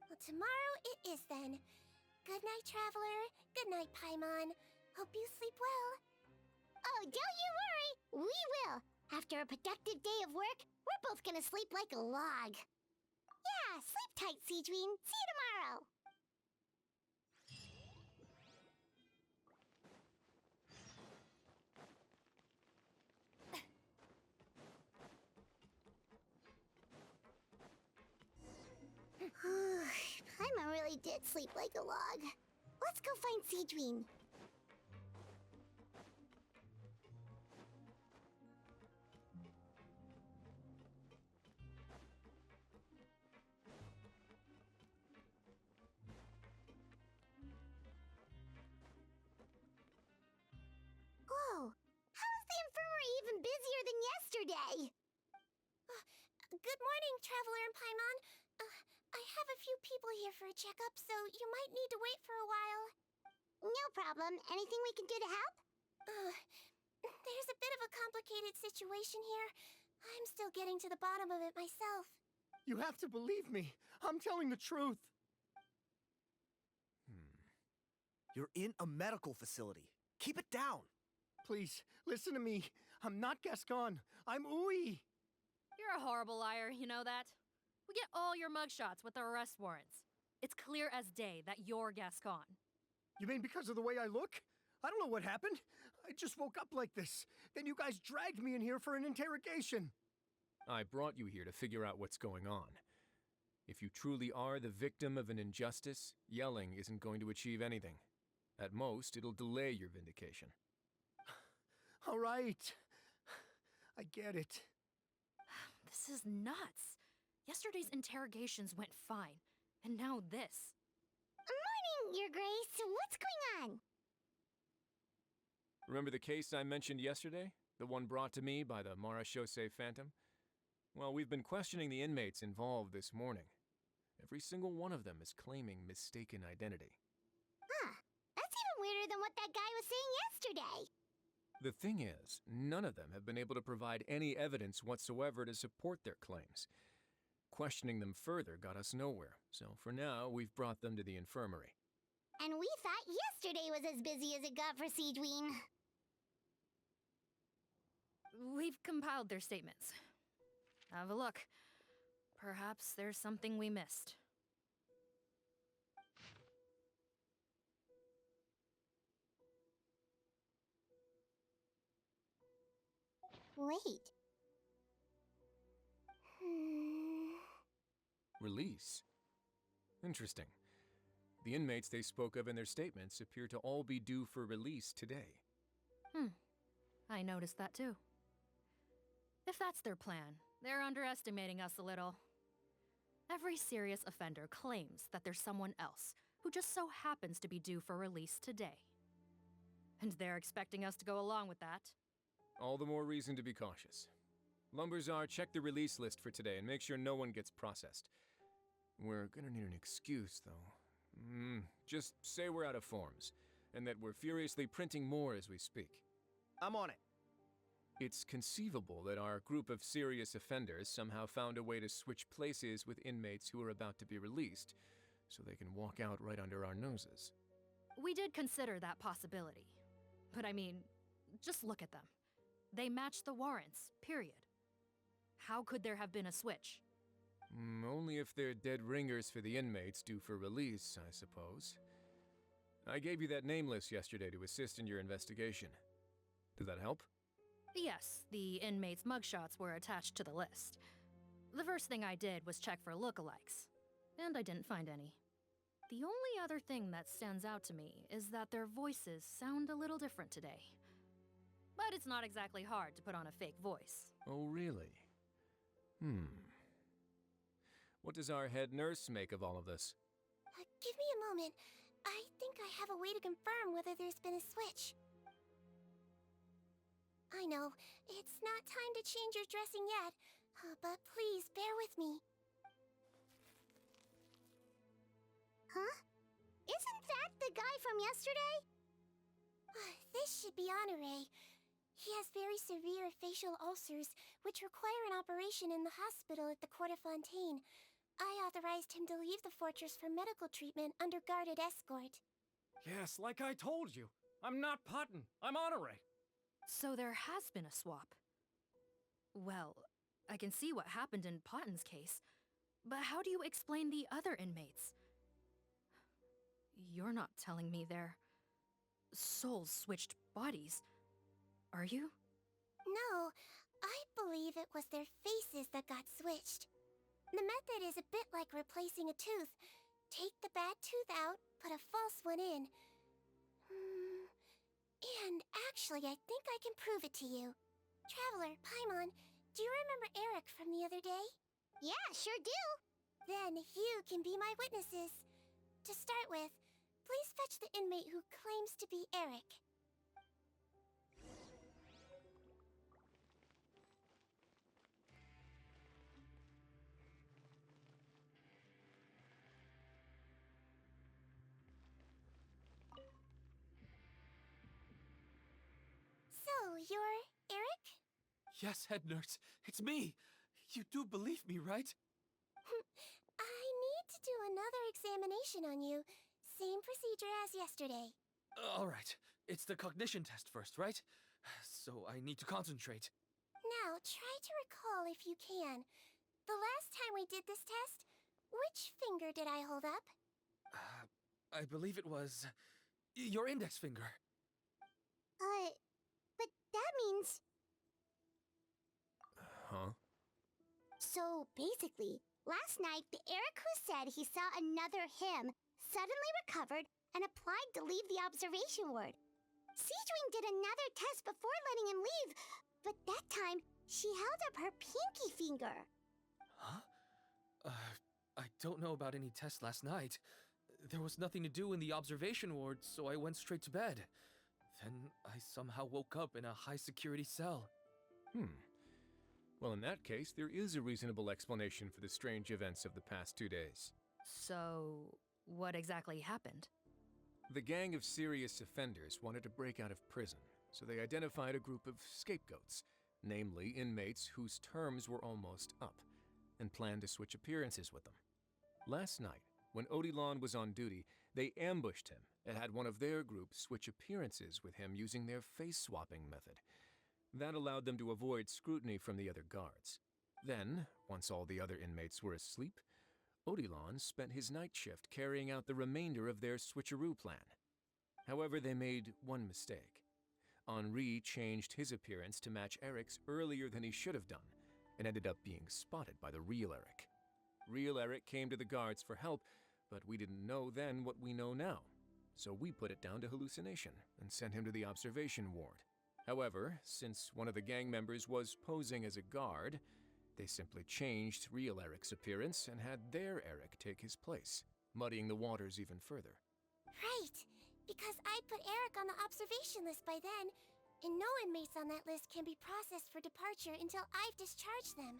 Well, tomorrow it is then. Good night, Traveler. Good night, Paimon. Hope you sleep well. Oh, don't you worry. We will. After a productive day of work, we're both gonna sleep like a log. Yeah, sleep tight, Sigewinne. See you tomorrow. Paimon really did sleep like a log. Let's go find Sigewinne. Whoa, how is the infirmary even busier than yesterday? Good morning, Traveler and Paimon. I have a few people here for a checkup, so you might need to wait for a while. No problem. Anything we can do to help? There's a bit of a complicated situation here. I'm still getting to the bottom of it myself. You have to believe me. I'm telling the truth. You're in a medical facility. Keep it down. Please, listen to me. I'm not Gascon. I'm Uy. You're a horrible liar, you know that? We get all your mugshots with the arrest warrants. It's clear as day that you're Gascon. You mean because of the way I look? I don't know what happened. I just woke up like this. Then you guys dragged me in here for an interrogation. I brought you here to figure out what's going on. If you truly are the victim of an injustice, yelling isn't going to achieve anything. At most, it'll delay your vindication. All right. I get it. This is nuts. Yesterday's interrogations went fine, and now this. Morning, Your Grace. What's going on? Remember the case I mentioned yesterday? The one brought to me by the Marachose Phantom? Well, we've been questioning the inmates involved this morning. Every single one of them is claiming mistaken identity. Huh. That's even weirder than what that guy was saying yesterday. The thing is, none of them have been able to provide any evidence whatsoever to support their claims. Questioning them further got us nowhere, so for now, we've brought them to the infirmary. And we thought yesterday was as busy as it got for Sigewinne. We've compiled their statements. Have a look. Perhaps there's something we missed. Wait. Release? Interesting. The inmates they spoke of in their statements appear to all be due for release today. I noticed that too. If that's their plan, they're underestimating us a little. Every serious offender claims that there's someone else who just so happens to be due for release today. And they're expecting us to go along with that. All the more reason to be cautious. Lumberzar, check the release list for today and make sure no one gets processed. We're gonna need an excuse, though. Just say we're out of forms, and that we're furiously printing more as we speak. I'm on it. It's conceivable that our group of serious offenders somehow found a way to switch places with inmates who are about to be released, so they can walk out right under our noses. We did consider that possibility. But I mean, just look at them. They match the warrants, period. How could there have been a switch? Only if they're dead ringers for the inmates due for release, I suppose. I gave you that name list yesterday to assist in your investigation. Did that help? Yes, the inmates' mugshots were attached to the list. The first thing I did was check for lookalikes, and I didn't find any. The only other thing that stands out to me is that their voices sound a little different today. But it's not exactly hard to put on a fake voice. Oh, really? What does our head nurse make of all of this? Give me a moment. I think I have a way to confirm whether there's been a switch. I know, it's not time to change your dressing yet, but please bear with me. Huh? Isn't that the guy from yesterday? This should be Honore. He has very severe facial ulcers, which require an operation in the hospital at the Court of Fontaine. I authorized him to leave the fortress for medical treatment under guarded escort. Yes, like I told you. I'm not Putton. I'm Honore. So there has been a swap. Well, I can see what happened in Potten's case, but how do you explain the other inmates? You're not telling me their souls switched bodies, are you? No, I believe it was their faces that got switched. The method is a bit like replacing a tooth. Take the bad tooth out, put a false one in. And actually, I think I can prove it to you. Traveler, Paimon, do you remember Eric from the other day? Yeah, sure do. Then you can be my witnesses. To start with, please fetch the inmate who claims to be Eric. So, you're Eric? Yes, head nurse. It's me. You do believe me, right? I need to do another examination on you. Same procedure as yesterday. All right. It's the cognition test first, right? So I need to concentrate. Now, try to recall if you can. The last time we did this test, which finger did I hold up? I believe it was your index finger. But that means... Huh? So, basically, last night, the Eric who said he saw another him suddenly recovered and applied to leave the observation ward. Sigewinne did another test before letting him leave, but that time, she held up her pinky finger. Huh? I don't know about any tests last night. There was nothing to do in the observation ward, so I went straight to bed. Then I somehow woke up in a high-security cell. Well, in that case, there is a reasonable explanation for the strange events of the past 2 days. So, what exactly happened? The gang of serious offenders wanted to break out of prison, so they identified a group of scapegoats, namely inmates whose terms were almost up, and planned to switch appearances with them. Last night, when Odilon was on duty, they ambushed him and had one of their group switch appearances with him using their face-swapping method. That allowed them to avoid scrutiny from the other guards. Then, once all the other inmates were asleep, Odilon spent his night shift carrying out the remainder of their switcheroo plan. However, they made one mistake. Henri changed his appearance to match Eric's earlier than he should have done, and ended up being spotted by the real Eric. Real Eric came to the guards for help, but we didn't know then what we know now. So we put it down to hallucination and sent him to the observation ward. However, since one of the gang members was posing as a guard, they simply changed real Eric's appearance and had their Eric take his place, muddying the waters even further. Right. Because I'd put Eric on the observation list by then, and no inmates on that list can be processed for departure until I've discharged them.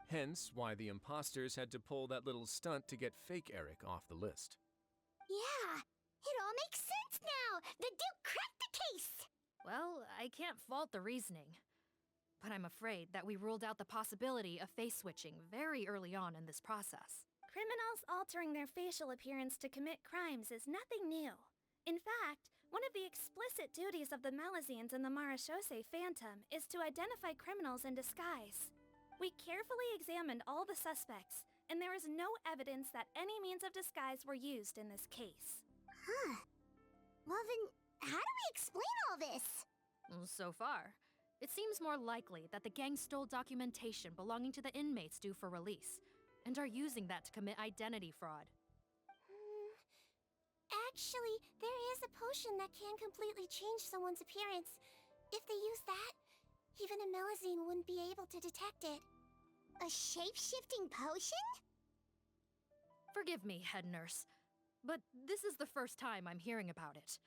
Hence why the imposters had to pull that little stunt to get fake Eric off the list. Yeah, it all makes sense now. The Duke cracked the case. Well, I can't fault the reasoning. But I'm afraid that we ruled out the possibility of face switching very early on in this process. Criminals altering their facial appearance to commit crimes is nothing new. In fact, one of the explicit duties of the Malazines in the Marachose Phantom is to identify criminals in disguise. We carefully examined all the suspects, and there is no evidence that any means of disguise were used in this case. Huh. Well then, how do we explain all this? So far, it seems more likely that the gang stole documentation belonging to the inmates due for release, and are using that to commit identity fraud. Actually, there is a potion that can completely change someone's appearance. If they use that, even a Melazine wouldn't be able to detect it. A shape-shifting potion? Forgive me, head nurse, but this is the first time I'm hearing about it.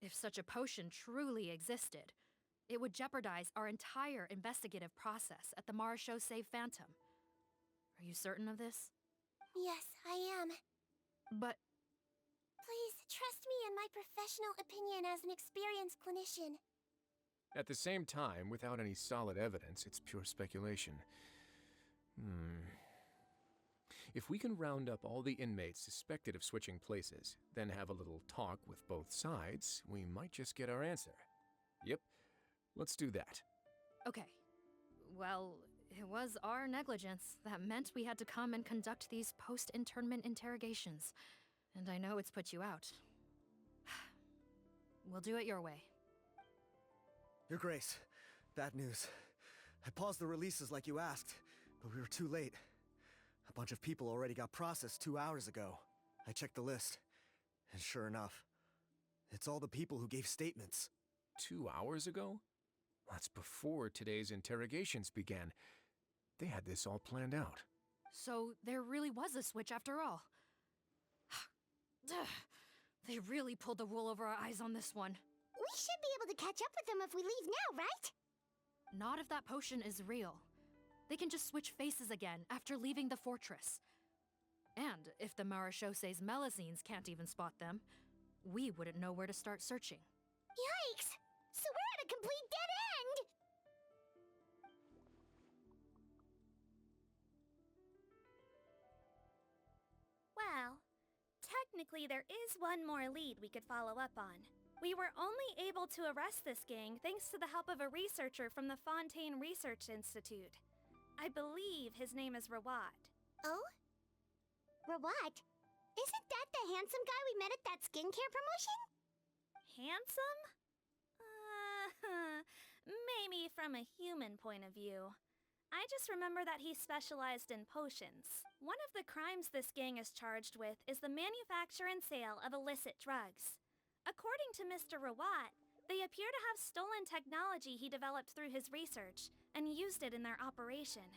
If such a potion truly existed, it would jeopardize our entire investigative process at the Marachose Phantom. Are you certain of this? Yes, I am. But please, trust me in my professional opinion as an experienced clinician. At the same time, without any solid evidence, it's pure speculation. If we can round up all the inmates suspected of switching places, then have a little talk with both sides, we might just get our answer. Yep, let's do that. okay. Well, it was our negligence that meant we had to come and conduct these post-internment interrogations. And I know it's put you out. We'll do it your way. Your Grace, bad news. I paused the releases like you asked, but we were too late. A bunch of people already got processed 2 hours ago. I checked the list, and sure enough, it's all the people who gave statements. 2 hours ago? That's before today's interrogations began. They had this all planned out. So there really was a switch after all. They really pulled the wool over our eyes on this one. We should be able to catch up with them if we leave now, right? Not if that potion is real. They can just switch faces again after leaving the fortress. And if the Marachose's Melazines can't even spot them, we wouldn't know where to start searching. Yikes! So we're at a complete dead end! Well, technically there is one more lead we could follow up on. We were only able to arrest this gang thanks to the help of a researcher from the Fontaine Research Institute. I believe his name is Rawat. Oh? Rawat? Isn't that the handsome guy we met at that skincare promotion? Handsome? Maybe from a human point of view. I just remember that he specialized in potions. One of the crimes this gang is charged with is the manufacture and sale of illicit drugs. According to Mr. Rawat, they appear to have stolen technology he developed through his research and used it in their operation.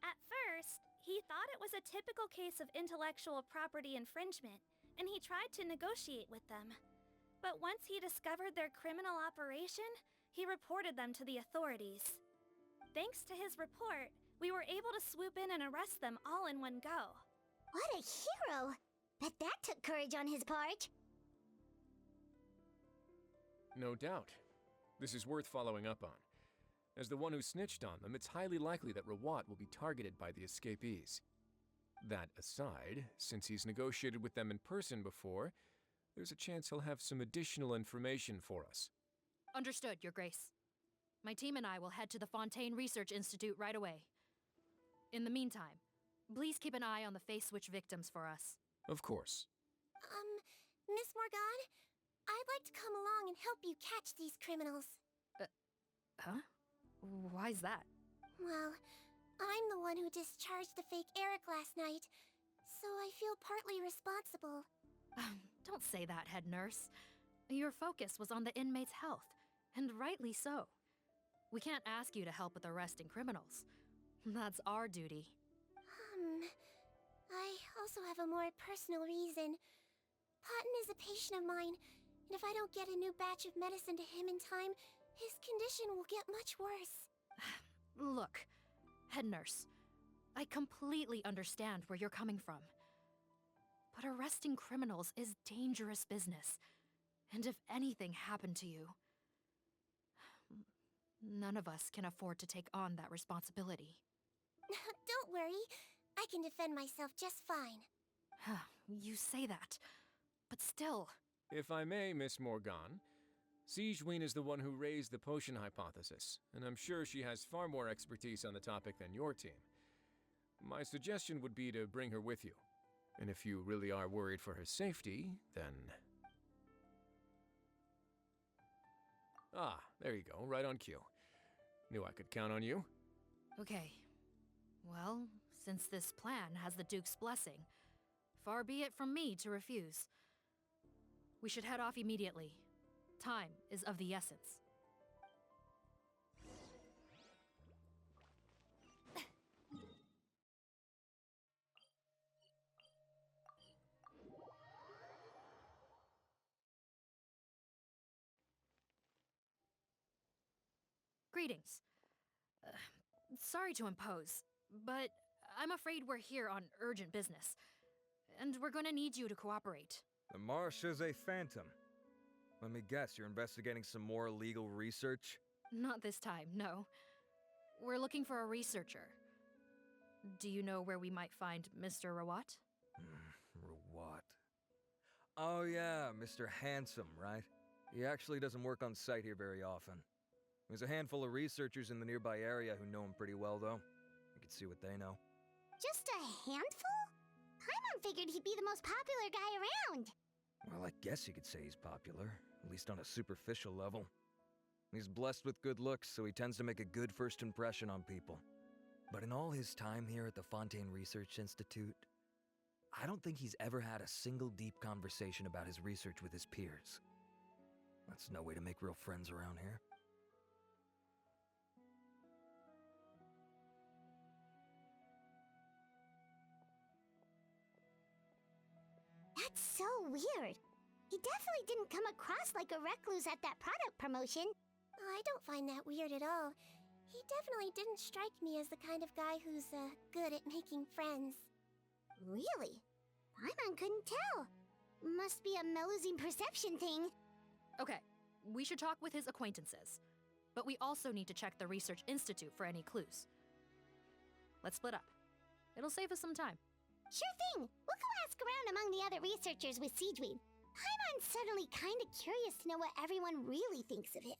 At first, he thought it was a typical case of intellectual property infringement, and he tried to negotiate with them. But once he discovered their criminal operation, he reported them to the authorities. Thanks to his report, we were able to swoop in and arrest them all in one go. What a hero! Bet that took courage on his part. No doubt. This is worth following up on. As the one who snitched on them, it's highly likely that Rawat will be targeted by the escapees. That aside, since he's negotiated with them in person before, there's a chance he'll have some additional information for us. Understood, Your Grace. My team and I will head to the Fontaine Research Institute right away. In the meantime, please keep an eye on the face switch victims for us. Of course. Miss Morgan, I'd like to come along and help you catch these criminals. Huh? Why's that? Well, I'm the one who discharged the fake Eric last night, so I feel partly responsible. Don't say that, head nurse. Your focus was on the inmates' health, and rightly so. We can't ask you to help with arresting criminals. That's our duty. I also have a more personal reason. Cotton is a patient of mine, and if I don't get a new batch of medicine to him in time, his condition will get much worse. Look, head nurse, I completely understand where you're coming from. But arresting criminals is dangerous business. And if anything happened to you, none of us can afford to take on that responsibility. Don't worry, I can defend myself just fine. You say that, but still. If I may, Miss Morgan, Sigewinne is the one who raised the potion hypothesis, and I'm sure she has far more expertise on the topic than your team. My suggestion would be to bring her with you. And if you really are worried for her safety, then... Ah, there you go, right on cue. Knew I could count on you. Okay. Well, since this plan has the Duke's blessing, far be it from me to refuse. We should head off immediately. Time is of the essence. Greetings. Sorry to impose, but I'm afraid we're here on urgent business, and we're gonna need you to cooperate. The Marsh is a phantom. Let me guess, you're investigating some more illegal research? Not this time, no. We're looking for a researcher. Do you know where we might find Mr. Rawat? Rawat. Oh yeah, Mr. Handsome, right? He actually doesn't work on site here very often. There's a handful of researchers in the nearby area who know him pretty well, though. You can see what they know. Just a handful? Paimon figured he'd be the most popular guy around. Well, I guess you could say he's popular, at least on a superficial level. He's blessed with good looks, so he tends to make a good first impression on people. But in all his time here at the Fontaine Research Institute, I don't think he's ever had a single deep conversation about his research with his peers. That's no way to make real friends around here. That's so weird. He definitely didn't come across like a recluse at that product promotion. I don't find that weird at all. He definitely didn't strike me as the kind of guy who's, good at making friends. Really? Paimon couldn't tell. Must be a Melusine perception thing. Okay, we should talk with his acquaintances. But we also need to check the Research Institute for any clues. Let's split up. It'll save us some time. Sure thing. We'll go ask around among the other researchers with Sigewinne. Paimon's suddenly kind of curious to know what everyone really thinks of him.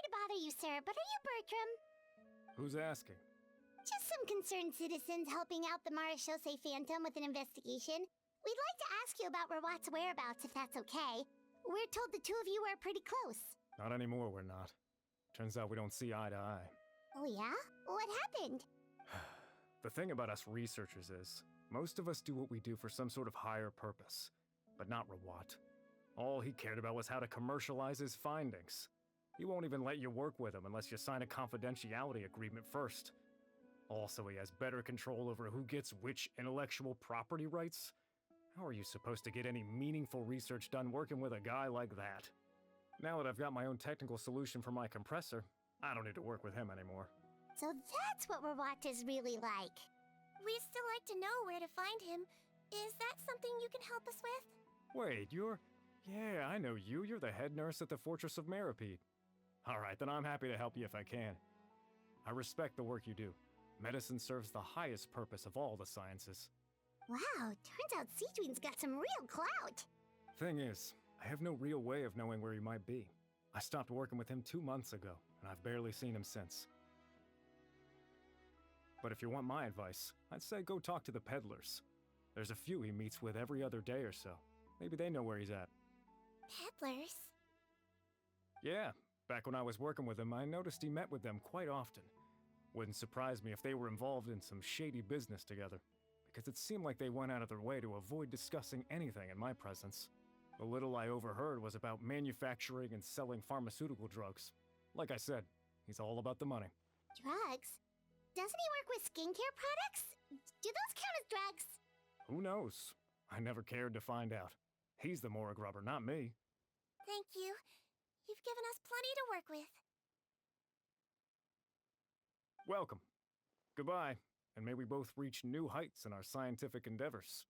Bother you, sir, but are you Bertram? Who's asking? Just some concerned citizens helping out the Marechaussee Phantom with an investigation. We'd like to ask you about Rawat's whereabouts, if that's okay. We're told the two of you are pretty close. Not anymore, we're not. Turns out we don't see eye to eye. Oh yeah? What happened? The thing about us researchers is, most of us do what we do for some sort of higher purpose. But not Rawat. All he cared about was how to commercialize his findings. He won't even let you work with him unless you sign a confidentiality agreement first. Also, he has better control over who gets which intellectual property rights. How are you supposed to get any meaningful research done working with a guy like that? Now that I've got my own technical solution for my compressor, I don't need to work with him anymore. So that's what Rawat is really like. We'd still like to know where to find him. Is that something you can help us with? Wait, you're Yeah, I know you. You're the head nurse at the Fortress of Meripede. Alright, then I'm happy to help you if I can. I respect the work you do. Medicine serves the highest purpose of all the sciences. Wow, turns out Sigewinne's got some real clout. Thing is, I have no real way of knowing where he might be. I stopped working with him 2 months ago, and I've barely seen him since. But if you want my advice, I'd say go talk to the peddlers. There's a few he meets with every other day or so. Maybe they know where he's at. Peddlers? Yeah, back when I was working with him, I noticed he met with them quite often. Wouldn't surprise me if they were involved in some shady business together, because it seemed like they went out of their way to avoid discussing anything in my presence. The little I overheard was about manufacturing and selling pharmaceutical drugs. Like I said, he's all about the money. Drugs? Doesn't he work with skincare products? Do those count as drugs? Who knows? I never cared to find out. He's the morgue rubber, not me. Thank you. You've given us plenty to work with. Welcome. Goodbye, and may we both reach new heights in our scientific endeavors.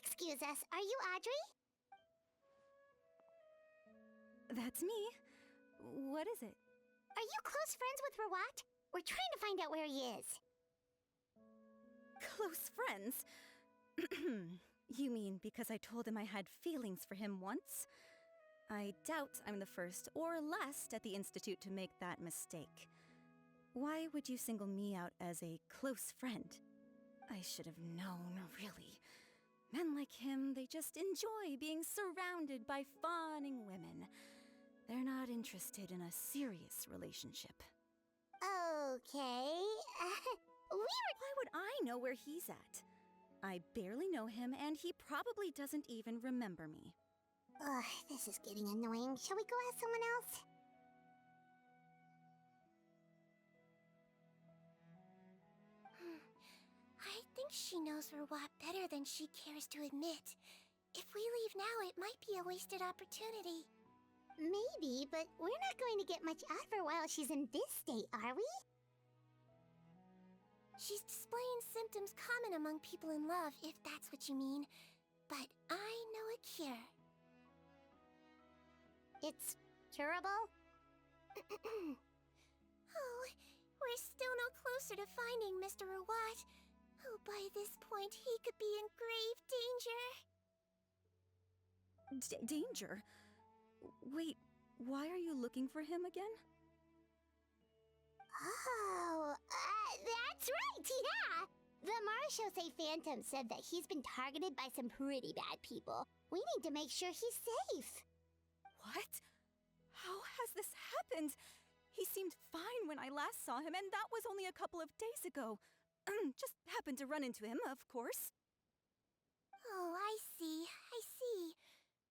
Excuse us, are you Audrey? That's me. What is it? Are you close friends with Rawat? We're trying to find out where he is. Close friends? You mean because I told him I had feelings for him once? I doubt I'm the first or last at the Institute to make that mistake. Why would you single me out as a close friend? I should have known, really. Men like him, they just enjoy being surrounded by fawning women. They're not interested in a serious relationship. Okay. Why would I know where he's at? I barely know him, and he probably doesn't even remember me. Ugh, this is getting annoying. Shall we go ask someone else? I think she knows Rawat better than she cares to admit. If we leave now, it might be a wasted opportunity. Maybe, but we're not going to get much out of her while she's in this state, are we? She's displaying symptoms common among people in love, if that's what you mean. But I know a cure. It's curable? Oh, we're still no closer to finding Mr. Rawat. Oh, by this point, he could be in grave danger. Danger? Wait, why are you looking for him again? Oh, that's right, yeah! The Marshosei Phantom said that he's been targeted by some pretty bad people. We need to make sure he's safe. What? How has this happened? He seemed fine when I last saw him, and that was only a couple of days ago. Just happened to run into him, of course. Oh, I see.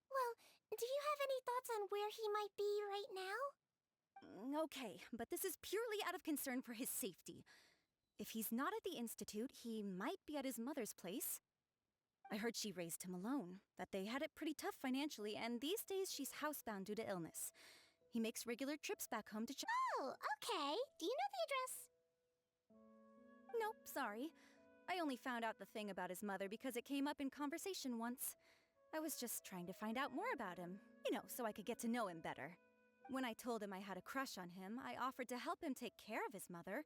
Well, do you have any thoughts on where he might be right now? Okay, but this is purely out of concern for his safety. If he's not at the Institute, he might be at his mother's place. I heard she raised him alone, that they had it pretty tough financially, and these days she's housebound due to illness. He makes regular trips back home to check. Oh, okay. Do you know the address? Nope, sorry. I only found out the thing about his mother because it came up in conversation once. I was just trying to find out more about him, so I could get to know him better. When I told him I had a crush on him, I offered to help him take care of his mother.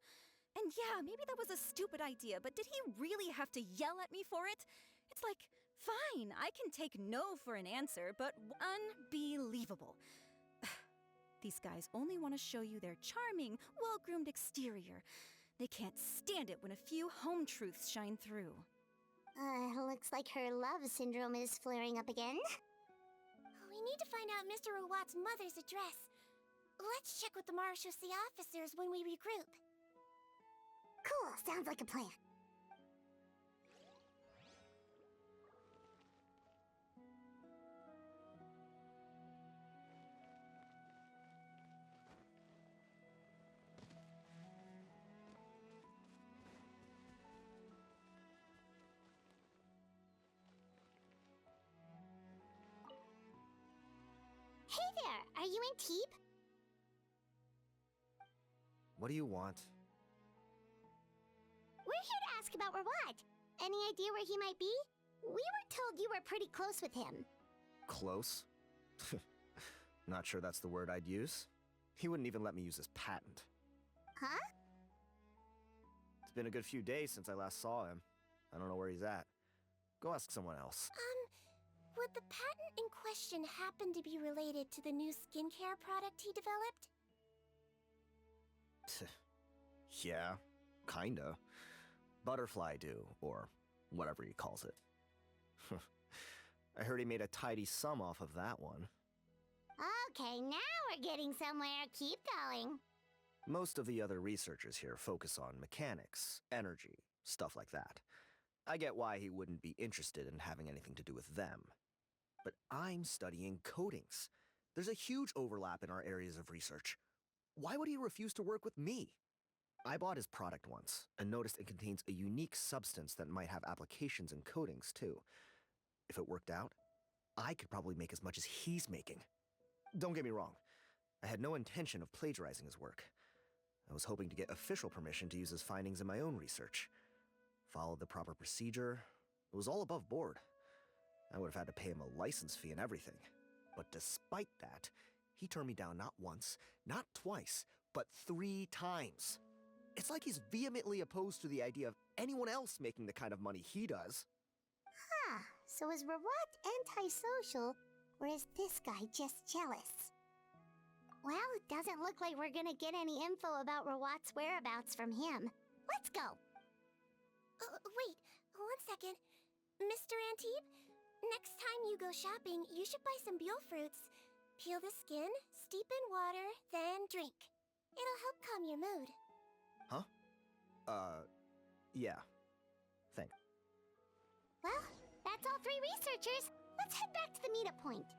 And yeah, maybe that was a stupid idea, but did he really have to yell at me for it? It's like, fine, I can take no for an answer, but unbelievable. These guys only want to show you their charming, well-groomed exterior. They can't stand it when a few home truths shine through. Looks like her love syndrome is flaring up again. We need to find out Mr. Rawat's mother's address. Let's check with the Marshosei officers when we regroup. Cool, sounds like a plan. Hey there, are you Antibes? What do you want? We're here to ask about Rawat. Any idea where he might be? We were told you were pretty close with him. Close? Not sure that's the word I'd use. He wouldn't even let me use his patent. Huh? It's been a good few days since I last saw him. I don't know where he's at. Go ask someone else. Would the patent in question happen to be related to the new skincare product he developed? Yeah, kinda. Butterfly dew, or whatever he calls it. I heard he made a tidy sum off of that one. Okay, now we're getting somewhere. Keep going. Most of the other researchers here focus on mechanics, energy, stuff like that. I get why he wouldn't be interested in having anything to do with them. But I'm studying coatings. There's a huge overlap in our areas of research. Why would he refuse to work with me? I bought his product once, and noticed it contains a unique substance that might have applications in coatings, too. If it worked out, I could probably make as much as he's making. Don't get me wrong, I had no intention of plagiarizing his work. I was hoping to get official permission to use his findings in my own research. Followed the proper procedure. It was all above board. I would have had to pay him a license fee and everything. But despite that, he turned me down not once, not twice, but 3 times. It's like he's vehemently opposed to the idea of anyone else making the kind of money he does. Huh, so is Rawat antisocial, or is this guy just jealous? Well, it doesn't look like we're gonna get any info about Rawat's whereabouts from him. Let's go. Wait, 1 second. Mr. Antibes, next time you go shopping, you should buy some Buell fruits. Peel the skin, steep in water, then drink. It'll help calm your mood. Huh? Yeah. Thanks. Well, that's all 3 researchers. Let's head back to the meetup point.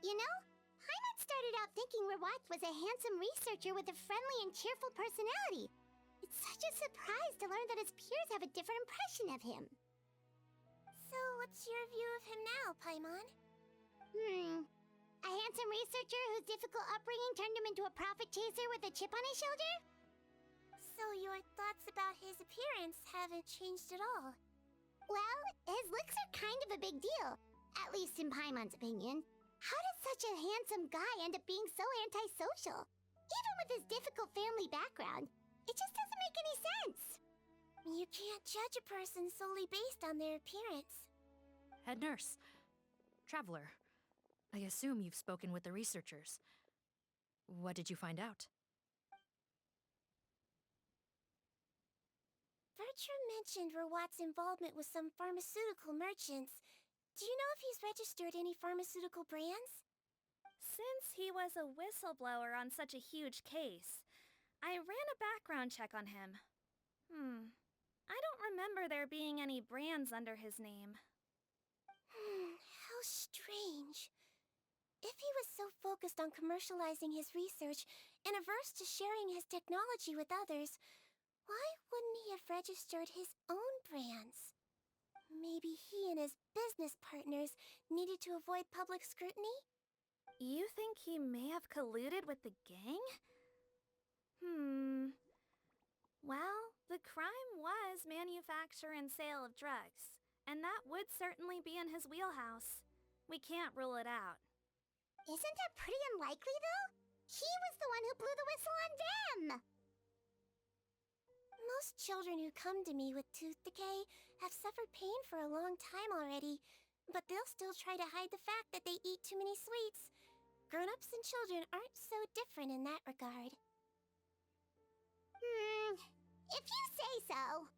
You know, Heimat started out thinking Rawat was a handsome researcher with a friendly and cheerful personality. It's such a surprise to learn that his peers have a different impression of him. So, what's your view of him now, Paimon? A handsome researcher whose difficult upbringing turned him into a profit chaser with a chip on his shoulder? So your thoughts about his appearance haven't changed at all? Well, his looks are kind of a big deal, at least in Paimon's opinion. How does such a handsome guy end up being so antisocial? Even with his difficult family background, it just doesn't make any sense. You can't judge a person solely based on their appearance. Head nurse. Traveler. I assume you've spoken with the researchers. What did you find out? Bertram mentioned Rawat's involvement with some pharmaceutical merchants. Do you know if he's registered any pharmaceutical brands? Since he was a whistleblower on such a huge case, I ran a background check on him. I don't remember there being any brands under his name. How strange. If he was so focused on commercializing his research and averse to sharing his technology with others, why wouldn't he have registered his own brands? Maybe he and his business partners needed to avoid public scrutiny? You think he may have colluded with the gang? Well, the crime was manufacture and sale of drugs, and that would certainly be in his wheelhouse. We can't rule it out. Isn't that pretty unlikely, though? He was the one who blew the whistle on them! Most children who come to me with tooth decay have suffered pain for a long time already, but they'll still try to hide the fact that they eat too many sweets. Grown-ups and children aren't so different in that regard. If you say so.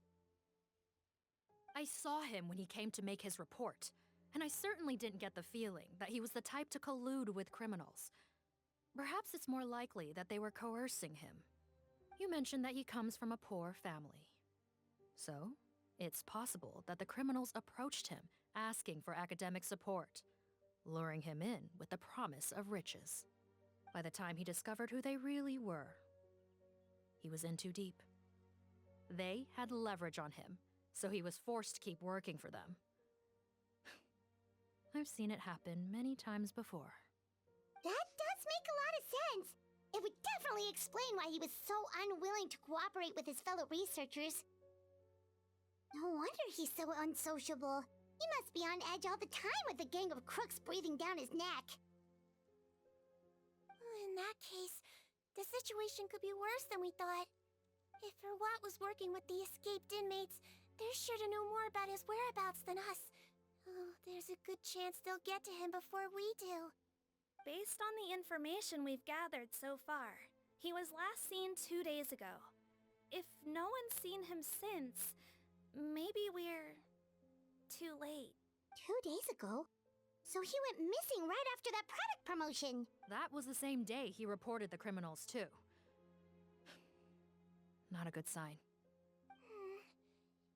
I saw him when he came to make his report, and I certainly didn't get the feeling that he was the type to collude with criminals. Perhaps it's more likely that they were coercing him. You mentioned that he comes from a poor family. So, it's possible that the criminals approached him, asking for academic support, luring him in with the promise of riches. By the time he discovered who they really were, he was in too deep. They had leverage on him, so he was forced to keep working for them. I've seen it happen many times before. That does make a lot of sense. It would definitely explain why he was so unwilling to cooperate with his fellow researchers. No wonder he's so unsociable. He must be on edge all the time with a gang of crooks breathing down his neck. In that case, the situation could be worse than we thought. If Rawat was working with the escaped inmates, they're sure to know more about his whereabouts than us. Oh, there's a good chance they'll get to him before we do. Based on the information we've gathered so far, he was last seen 2 days ago. If no one's seen him since, maybe we're too late. 2 days ago? So he went missing right after that product promotion. That was the same day he reported the criminals, too. Not a good sign.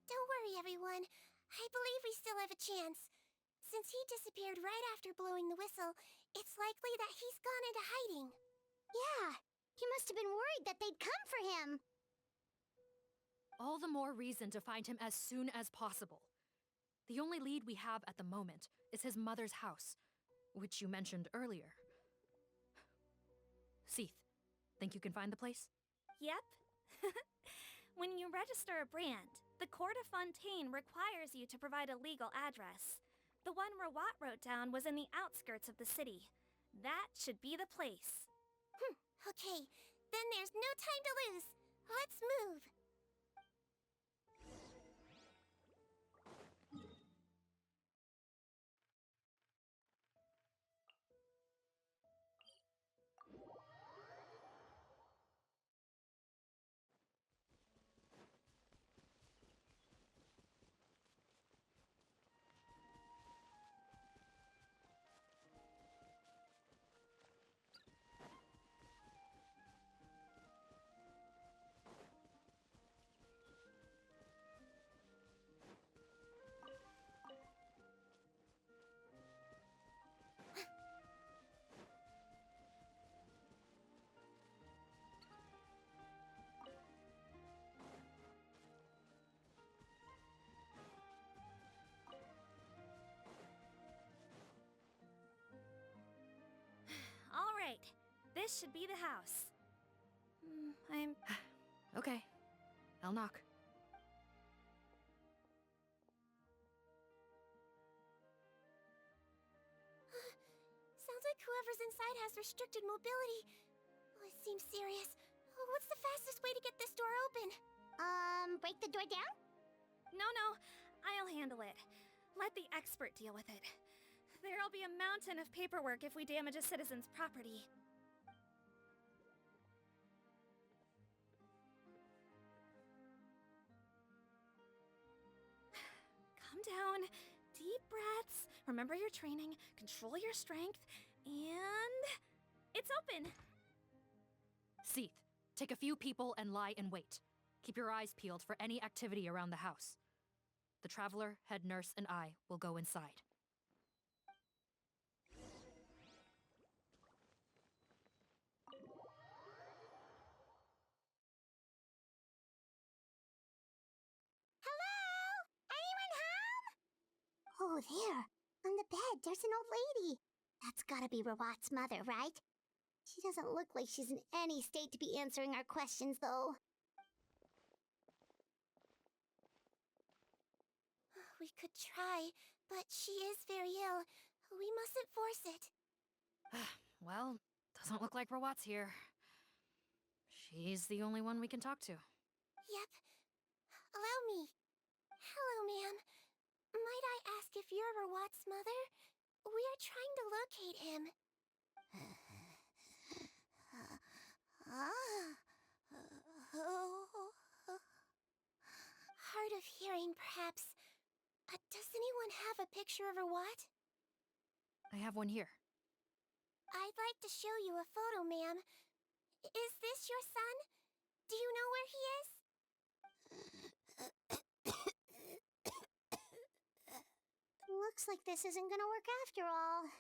Don't worry, everyone. I believe we still have a chance. Since he disappeared right after blowing the whistle, it's likely that he's gone into hiding. Yeah, he must have been worried that they'd come for him. All the more reason to find him as soon as possible. The only lead we have at the moment is his mother's house, which you mentioned earlier. Seath, think you can find the place? Yep. When you register a brand, the Court of Fontaine requires you to provide a legal address. The one Rawat wrote down was in the outskirts of the city. That should be the place. Okay, then there's no time to lose. Let's move. All right, this should be the house. I'm... Okay, I'll knock. Sounds like whoever's inside has restricted mobility. Oh, it seems serious. Oh, what's the fastest way to get this door open? Break the door down? No, I'll handle it. Let the expert deal with it. There'll be a mountain of paperwork if we damage a citizen's property. Calm down. Deep breaths. Remember your training. Control your strength. And... it's open! Seath, take a few people and lie in wait. Keep your eyes peeled for any activity around the house. The Traveler, head nurse, and I will go inside. Oh, there. On the bed, there's an old lady. That's gotta be Rawat's mother, right? She doesn't look like she's in any state to be answering our questions, though. We could try, but she is very ill. We mustn't force it. Well, doesn't look like Rawat's here. She's the only one we can talk to. Yep. Allow me. Hello, ma'am. Might I ask if you're Rawat's mother? We are trying to locate him. Hard of hearing, perhaps. Does anyone have a picture of Rawat? I have one here. I'd like to show you a photo, ma'am. Is this your son? Do you know where he is? Looks like this isn't gonna work after all.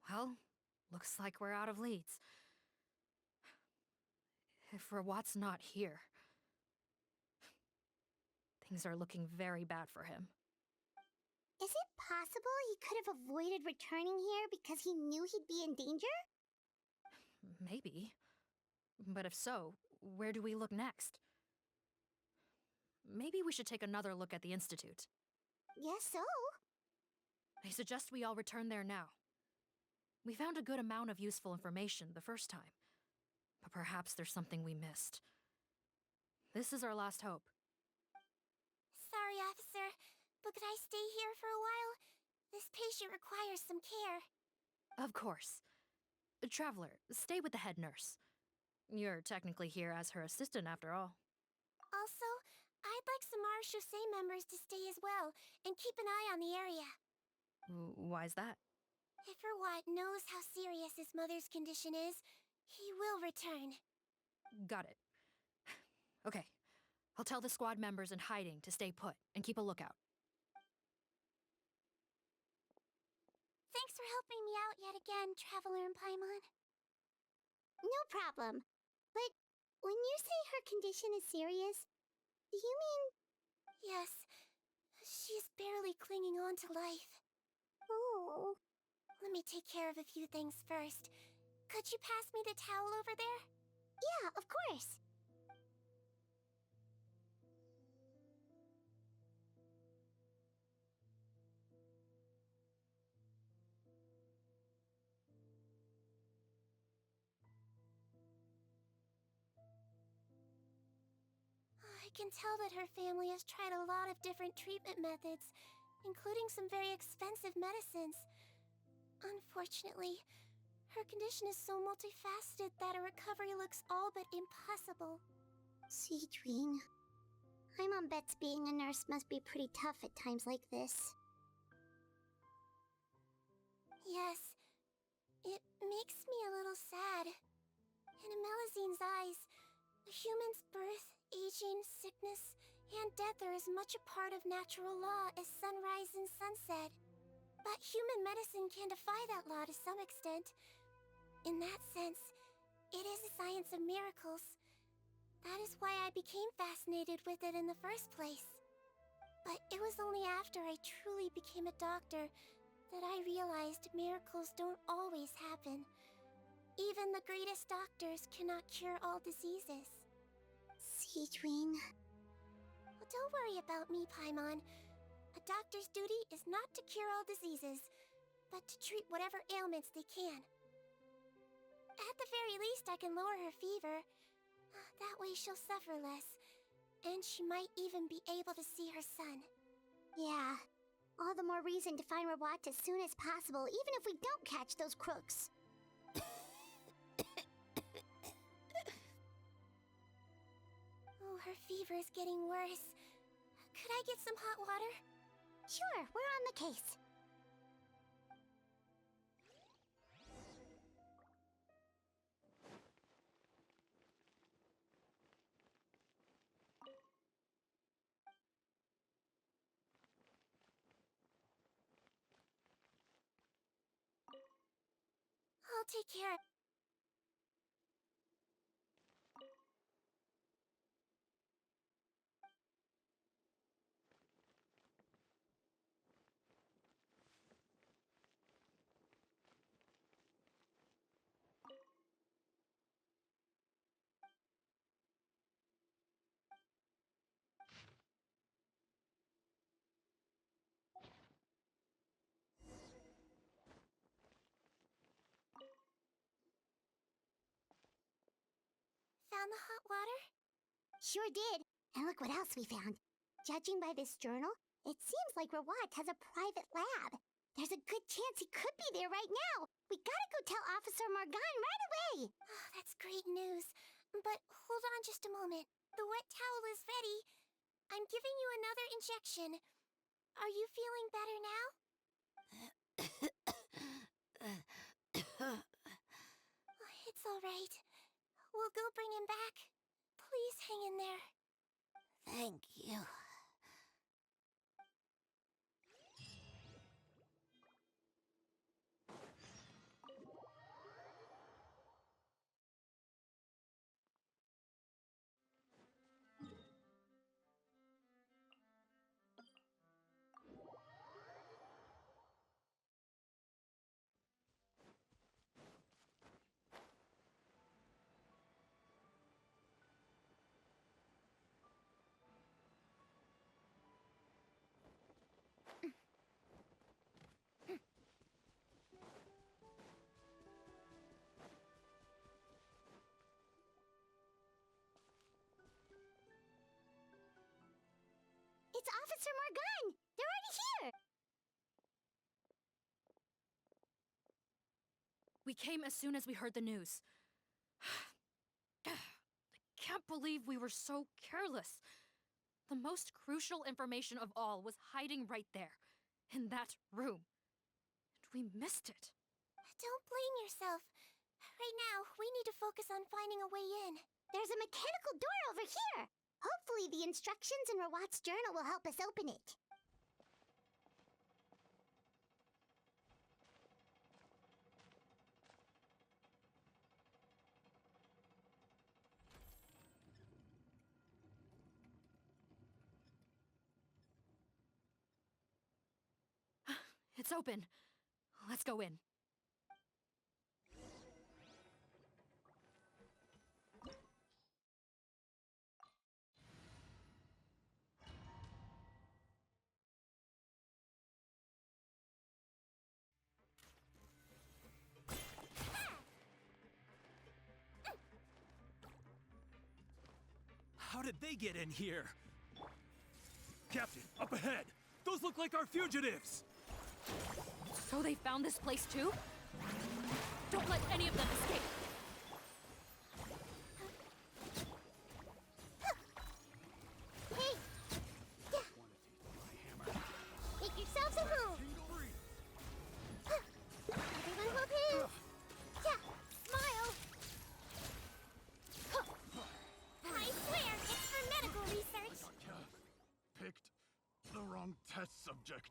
Well, looks like we're out of leads. If Rawat's not here, Things are looking very bad for him. Is it possible he could have avoided returning here because he knew he'd be in danger? Maybe. But if so, where do we look next? Maybe we should take another look at the Institute. Guess so. I suggest we all return there now. We found a good amount of useful information the first time, but perhaps there's something we missed. This is our last hope. Sorry, officer, but could I stay here for a while? This patient requires some care. Of course. Traveler, stay with the head nurse. You're technically here as her assistant after all. Also, I'd like some Marechaussee members to stay as well, and keep an eye on the area. Why's that? If Rawat knows how serious his mother's condition is, he will return. Got it. Okay. I'll tell the squad members in hiding to stay put and keep a lookout. Thanks for helping me out yet again, Traveler and Paimon. No problem. But when you say her condition is serious, do you mean... Yes. She's barely clinging on to life. Oh. Let me take care of a few things first. Could you pass me the towel over there? Yeah, of course. I can tell that her family has tried a lot of different treatment methods, including some very expensive medicines. Unfortunately, her condition is so multifaceted that a recovery looks all but impossible. Sigewinne, Paimon bets being a nurse must be pretty tough at times like this. Yes, it makes me a little sad. In Melizine's eyes, a human's birth, aging, sickness, and death are as much a part of natural law as sunrise and sunset. But human medicine can defy that law to some extent. In that sense, it is a science of miracles. That is why I became fascinated with it in the first place. But it was only after I truly became a doctor that I realized miracles don't always happen. Even the greatest doctors cannot cure all diseases. Sigewinne... Well, don't worry about me, Paimon. A doctor's duty is not to cure all diseases, but to treat whatever ailments they can. At the very least, I can lower her fever. That way she'll suffer less, and she might even be able to see her son. Yeah, all the more reason to find Rawat as soon as possible, even if we don't catch those crooks. Oh, her fever is getting worse. Could I get some hot water? Sure, we're on the case. I'll take care of... Found the hot water? Sure did. And look what else we found. Judging by this journal, it seems like Rawat has a private lab. There's a good chance he could be there right now. We gotta go tell Officer Morgan right away. Oh, that's great news. But hold on just a moment. The wet towel is ready. I'm giving you another injection. Are you feeling better now? It's all right. We'll go bring him back. Please hang in there. Thank you. it's Officer Morgan! They're already here! We came as soon as we heard the news. I can't believe we were so careless. The most crucial information of all was hiding right there, in that room. And we missed it. Don't blame yourself. Right now, we need to focus on finding a way in. There's a mechanical door over here! Hopefully the instructions in Rawat's journal will help us open it. It's open. Let's go in. How did they get in here? Captain, up ahead! Those look like our fugitives! So they found this place too? Don't let any of them escape! Hey! Make yourselves at home! Everyone hold hands! Smile! I swear, it's for medical research. Picked the wrong test subject.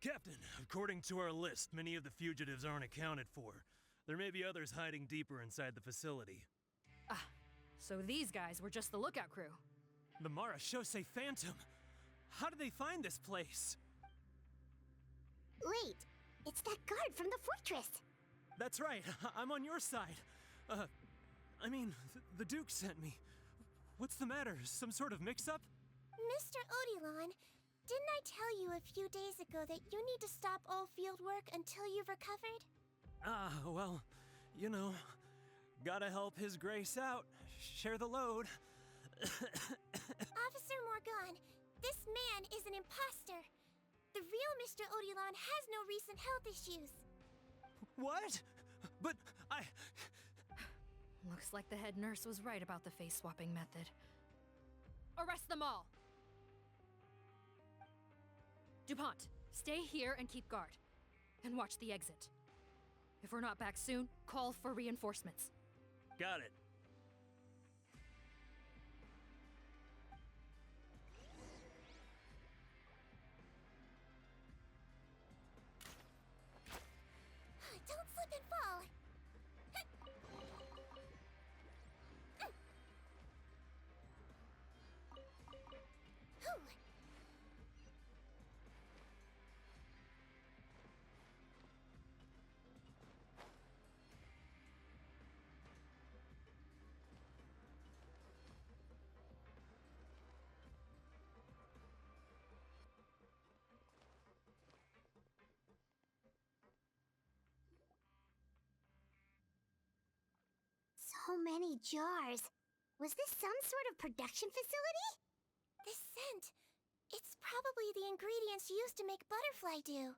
Captain, according to our list, many of the fugitives aren't accounted for. There may be others hiding deeper inside the facility. Ah, so these guys were just the lookout crew. The Mara Shosei Phantom! How did they find this place? Wait, it's that guard from the fortress! That's right, I'm on your side. The Duke sent me. What's the matter? Some sort of mix-up? Mr. Odilon, didn't I tell you a few days ago that you need to stop all field work until you've recovered? Well, you know, gotta help His Grace out. Share the load. Officer Morgan, this man is an imposter. The real Mr. Odilon has no recent health issues. What? But Looks like the head nurse was right about the face-swapping method. Arrest them all! DuPont, stay here and keep guard. And watch the exit. If we're not back soon, call for reinforcements. got it. Don't slip and fall. So many jars. Was this some sort of production facility? This scent. It's probably the ingredients used to make butterfly dew.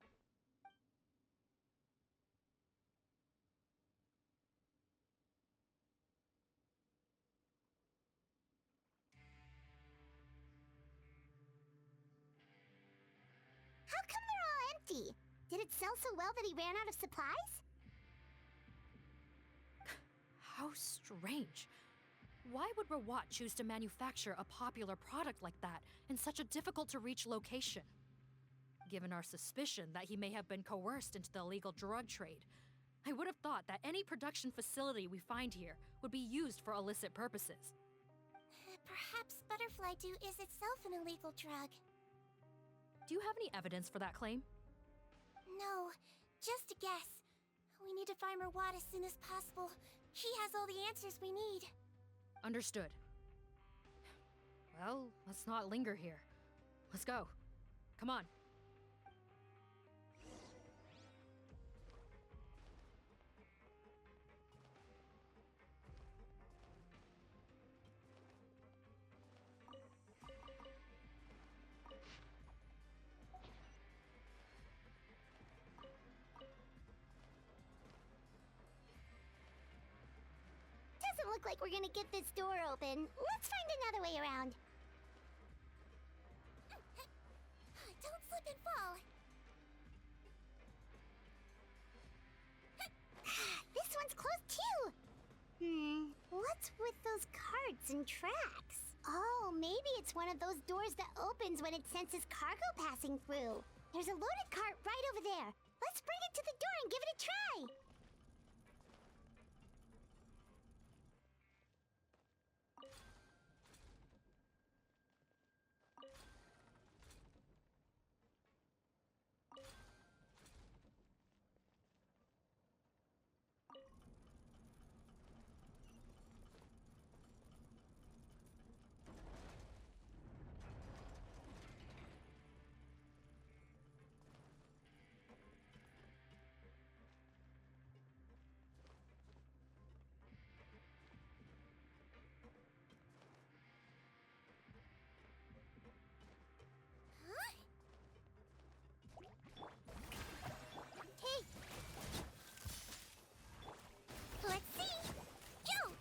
How come they're all empty? Did it sell so well that he ran out of supplies? How strange. Why would Rawat choose to manufacture a popular product like that in such a difficult-to-reach location? Given our suspicion that he may have been coerced into the illegal drug trade, I would have thought that any production facility we find here would be used for illicit purposes. Perhaps butterfly dew is itself an illegal drug. Do you have any evidence for that claim? No, just a guess. We need to find Rawat as soon as possible. He has all the answers we need. Understood. Well, let's not linger here. Let's go. Come on. doesn't look like we're gonna get this door open. Let's find another way around. Don't slip and fall. This one's closed too. What's with those carts and tracks? Oh, maybe it's one of those doors that opens when it senses cargo passing through. There's a loaded cart right over there. Let's bring it to the door and give it a try. Let's see. Go.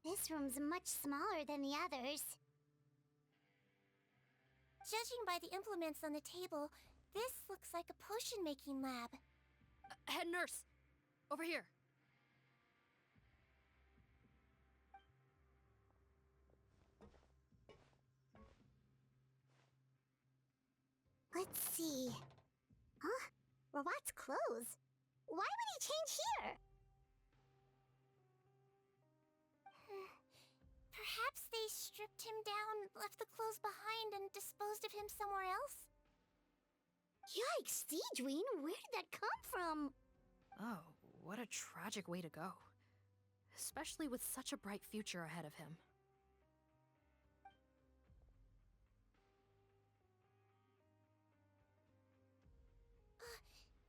This room's much smaller than the others. Judging by the implements on the table, this looks like a potion-making lab. Head nurse! Over here. Let's see. Huh? Robot's clothes. Why would he change here? Perhaps they stripped him down, left the clothes behind, and disposed of him somewhere else? Yikes, Sigewinne, where did that come from? Oh, what a tragic way to go. Especially with such a bright future ahead of him.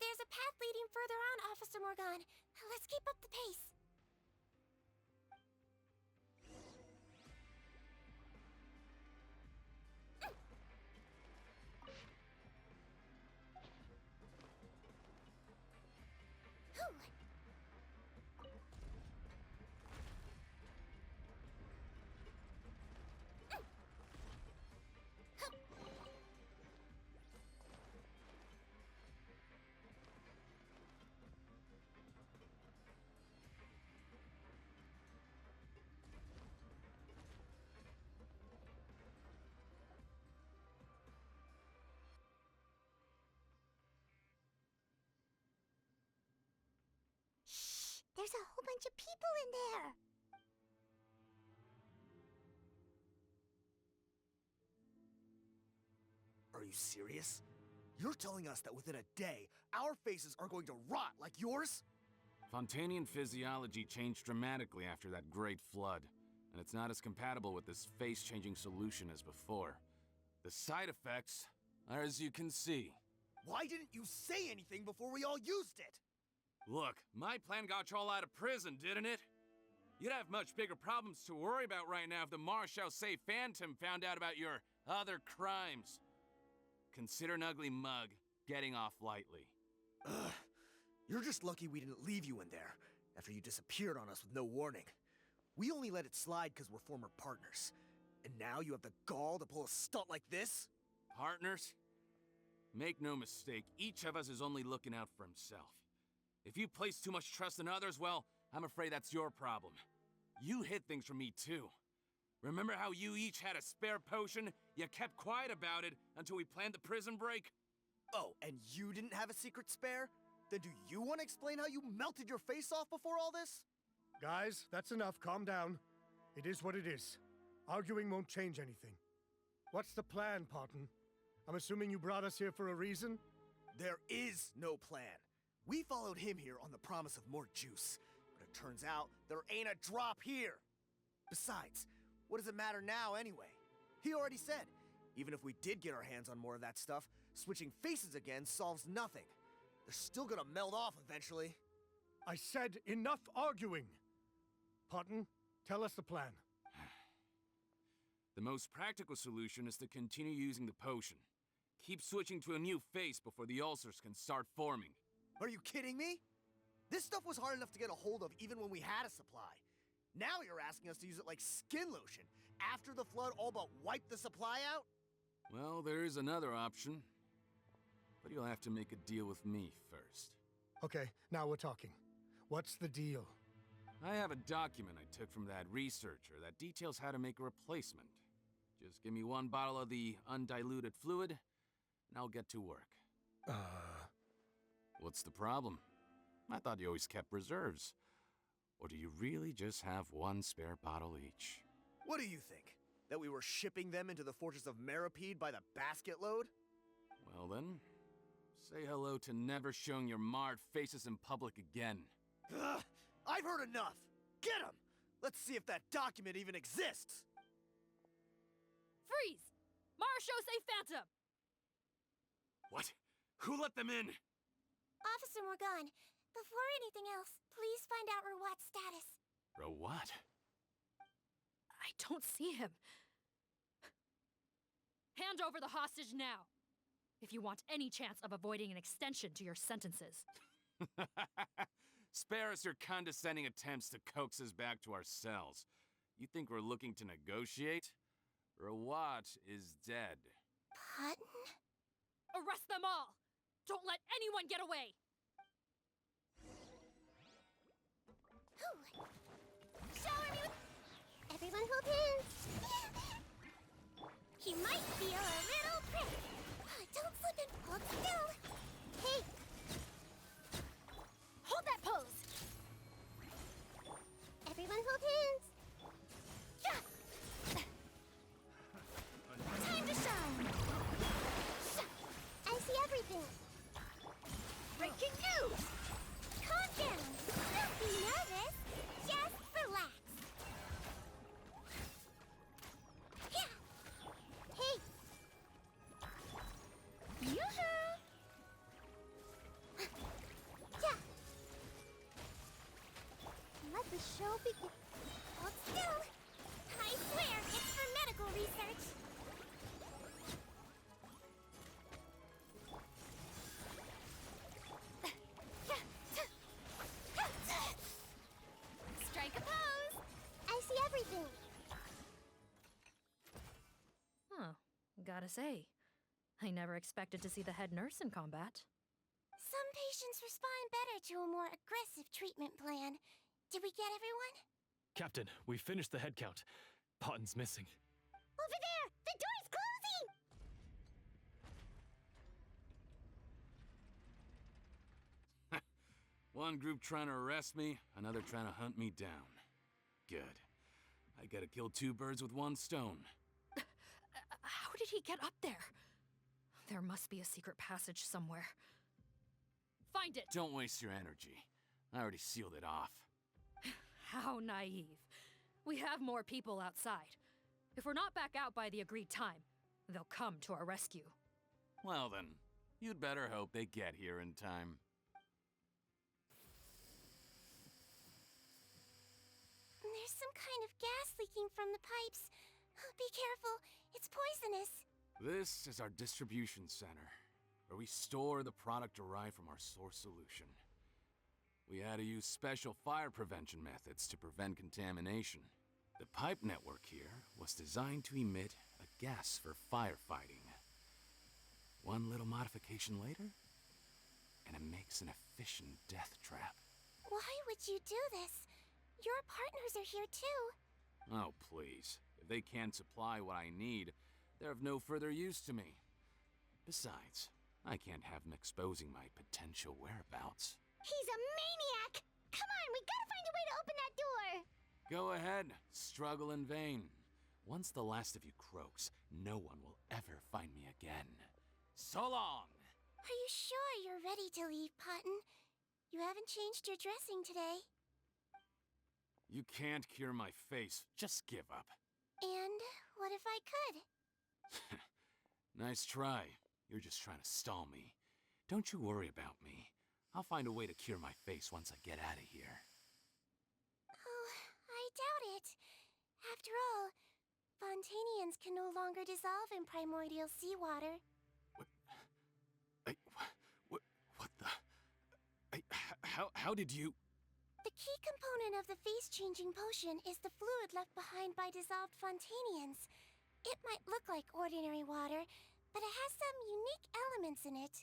There's a path leading further on, Officer Morgan. Let's keep up the pace. bunch of people in there. Are you serious? You're telling us that within a day, our faces are going to rot like yours? Fontanian physiology changed dramatically after that great flood, and it's not as compatible with this face-changing solution as before. The side effects are as you can see. Why didn't you say anything before we all used it? Look, my plan got you all out of prison, didn't it? You'd have much bigger problems to worry about right now if the Marshal Say Phantom found out about your other crimes. Consider an ugly mug getting off lightly. Ugh. You're just lucky we didn't leave you in there after you disappeared on us with no warning. We only let it slide because we're former partners. And now you have the gall to pull a stunt like this? Partners? Make no mistake, each of us is only looking out for himself. If you place too much trust in others, well, I'm afraid that's your problem. You hid things from me too. Remember how you each had a spare potion? You kept quiet about it until we planned the prison break? Oh, and you didn't have a secret spare? Then do you want to explain how you melted your face off before all this? Guys, that's enough. Calm down. It is what it is. Arguing won't change anything. What's the plan, Parton? I'm assuming you brought us here for a reason? There is no plan. We followed him here on the promise of more juice, but it turns out there ain't a drop here. Besides, what does it matter now anyway? He already said, even if we did get our hands on more of that stuff, switching faces again solves nothing. They're still gonna melt off eventually. I said enough arguing! Parton, tell us the plan. The most practical solution is to continue using the potion. Keep switching to a new face before the ulcers can start forming. Are you kidding me? This stuff was hard enough to get a hold of even when we had a supply. Now you're asking us to use it like skin lotion after the flood all but wiped the supply out? Well, there is another option. But you'll have to make a deal with me first. Okay, now we're talking. What's the deal? I have a document I took from that researcher that details how to make a replacement. Just give me one bottle of the undiluted fluid, and I'll get to work. What's the problem? I thought you always kept reserves. Or do you really just have one spare bottle each? What do you think? That we were shipping them into the fortress of Meripede by the basket load? Well then, say hello to never showing your marred faces in public again. Ugh, I've heard enough! Get him! Let's see if that document even exists! Freeze! Marshal Say Phantom! What? Who let them in? Officer Morgan, before anything else, please find out Rawat's status. Rawat? I don't see him. Hand over the hostage now, if you want any chance of avoiding an extension to your sentences. Spare us your condescending attempts to coax us back to our cells. You think we're looking to negotiate? Rawat is dead. Parton? Arrest them all! Don't let anyone get away! Shower me with... Everyone hold hands. He might feel a little prick. Don't slip and hold still. Hey. Hold that pose. Everyone hold hands. Yeah. Time to shine. I see everything. Breaking news. Calm down. Don't be nervous. Just relax. Yeah. Hey. Yoo-hoo. Yeah. Let the show begin. Hold still. I swear it's for medical research. Strike a pose. I see everything. Huh. Gotta say, I never expected to see the head nurse in combat. Some patients respond better to a more aggressive treatment plan. Did we get everyone? Captain, we finished the head count. Potton's missing. Over there! The door's closing! One group trying to arrest me, another trying to hunt me down. Good. I gotta kill two birds with one stone. How did he get up there? There must be a secret passage somewhere. Find it! Don't waste your energy. I already sealed it off. How naive. We have more people outside. If we're not back out by the agreed time, they'll come to our rescue. Well then, you'd better hope they get here in time. There's some kind of gas leaking from the pipes. Be careful, it's poisonous. This is our distribution center, where we store the product derived from our source solution. We had to use special fire prevention methods to prevent contamination. The pipe network here was designed to emit a gas for firefighting. One little modification later, and it makes an efficient death trap. Why would you do this? Your partners are here too. Oh, please. If they can't supply what I need, they're of no further use to me. Besides, I can't have them exposing my potential whereabouts. He's a maniac! Come on, we gotta find a way to open that door! Go ahead, struggle in vain. Once the last of you croaks, no one will ever find me again. So long! Are you sure you're ready to leave, Potton? You haven't changed your dressing today. You can't cure my face, just give up. And what if I could? Nice try. You're just trying to stall me. Don't you worry about me. I'll find a way to cure my face once I get out of here. Oh, I doubt it. After all, Fontanians can no longer dissolve in primordial seawater. What the... How did you... The key component of the face-changing potion is the fluid left behind by dissolved Fontanians. It might look like ordinary water, but it has some unique elements in it.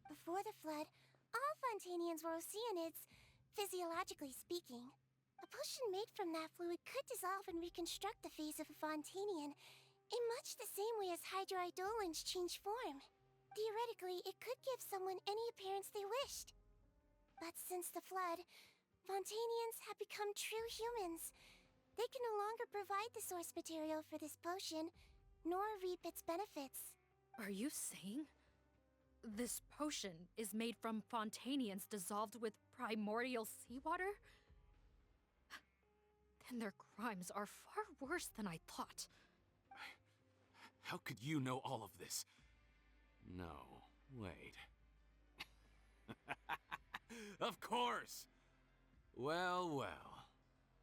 Before the flood, all Fontanians were oceanids, physiologically speaking. A potion made from that fluid could dissolve and reconstruct the face of a Fontanian in much the same way as hydroidolins change form. Theoretically, it could give someone any appearance they wished. But since the flood, Fontanians have become true humans. They can no longer provide the source material for this potion, nor reap its benefits. Are you saying this potion is made from Fontanians dissolved with primordial seawater? Then their crimes are far worse than I thought. How could you know all of this? No, wait. Of course! Well.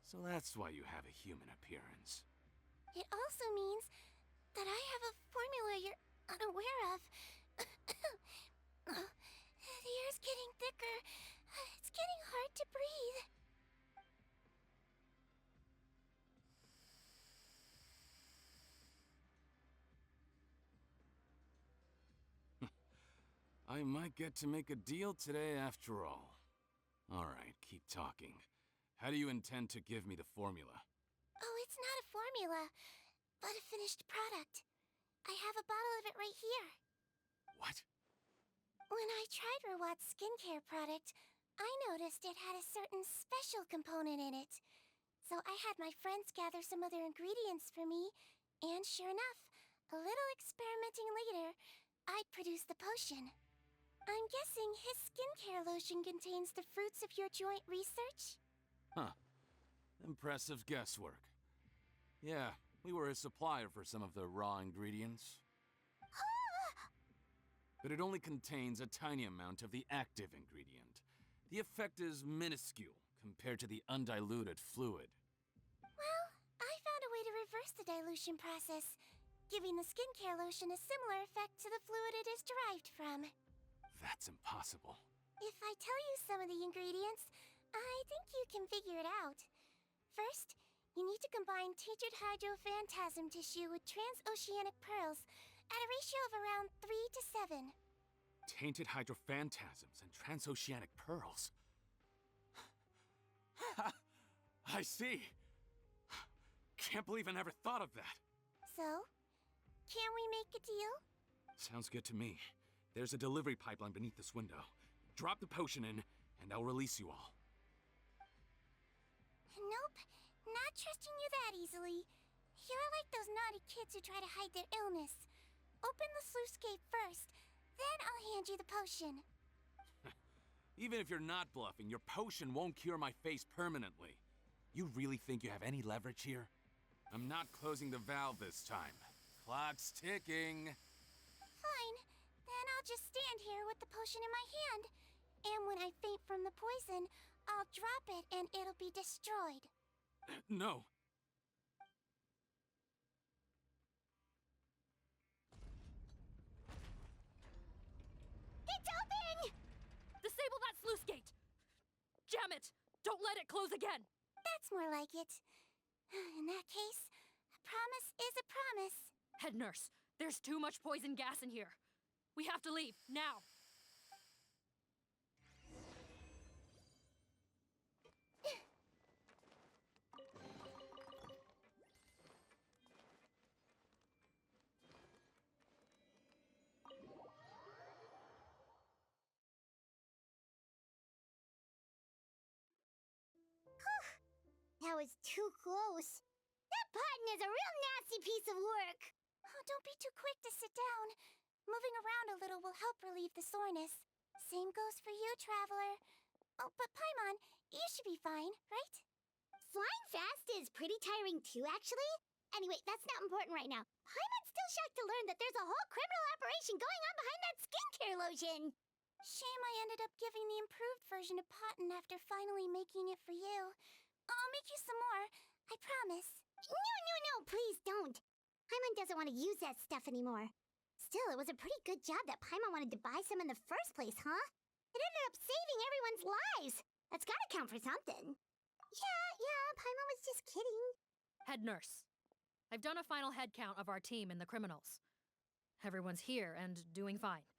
So that's why you have a human appearance. It also means that I have a formula you're unaware of. The air's getting thicker. It's getting hard to breathe. I might get to make a deal today after all. Alright, keep talking. How do you intend to give me the formula? Oh, it's not a formula, but a finished product. I have a bottle of it right here. What? When I tried Rawat's skincare product, I noticed it had a certain special component in it. So I had my friends gather some other ingredients for me, and sure enough, a little experimenting later, I'd produced the potion. I'm guessing his skincare lotion contains the fruits of your joint research? Huh. Impressive guesswork. Yeah, we were a supplier for some of the raw ingredients. But it only contains a tiny amount of the active ingredient. The effect is minuscule compared to the undiluted fluid. Well, I found a way to reverse the dilution process, giving the skincare lotion a similar effect to the fluid it is derived from. That's impossible. If I tell you some of the ingredients, I think you can figure it out. First, you need to combine tainted hydrophantasm tissue with transoceanic pearls at a ratio of around 3 to 7. Tainted hydrophantasms and transoceanic pearls. I see. Can't believe I never thought of that. So, can we make a deal? Sounds good to me. There's a delivery pipeline beneath this window. Drop the potion in, and and I'll release you all. Nope, not trusting you that easily. You're like those naughty kids who try to hide their illness. Open the sluice gate first, then I'll hand you the potion. Even if you're not bluffing, your potion won't cure my face permanently. You really think you have any leverage here? I'm not closing the valve this time. Clock's ticking. Fine, then I'll just stand here with the potion in my hand. And when I faint from the poison, I'll drop it and it'll be destroyed. No. It's open! Disable that sluice gate! Jam it! Don't let it close again! That's more like it. In that case, a promise is a promise. Head nurse, there's too much poison gas in here. We have to leave, now! That was too close. That button is a real nasty piece of work. Oh, don't be too quick to sit down. Moving around a little will help relieve the soreness. Same goes for you, Traveler. Oh, but Paimon, you should be fine, right? Flying fast is pretty tiring too, actually. Anyway, that's not important right now. Paimon's still shocked to learn that there's a whole criminal operation going on behind that skincare lotion. Shame I ended up giving the improved version to Potten after finally making it for you. I'll make you some more, I promise. No, please don't. Paimon doesn't want to use that stuff anymore. Still, it was a pretty good job that Paimon wanted to buy some in the first place, huh? It ended up saving everyone's lives. That's gotta count for something. Yeah, Paimon was just kidding. Head nurse, I've done a final head count of our team and the criminals. Everyone's here and doing fine.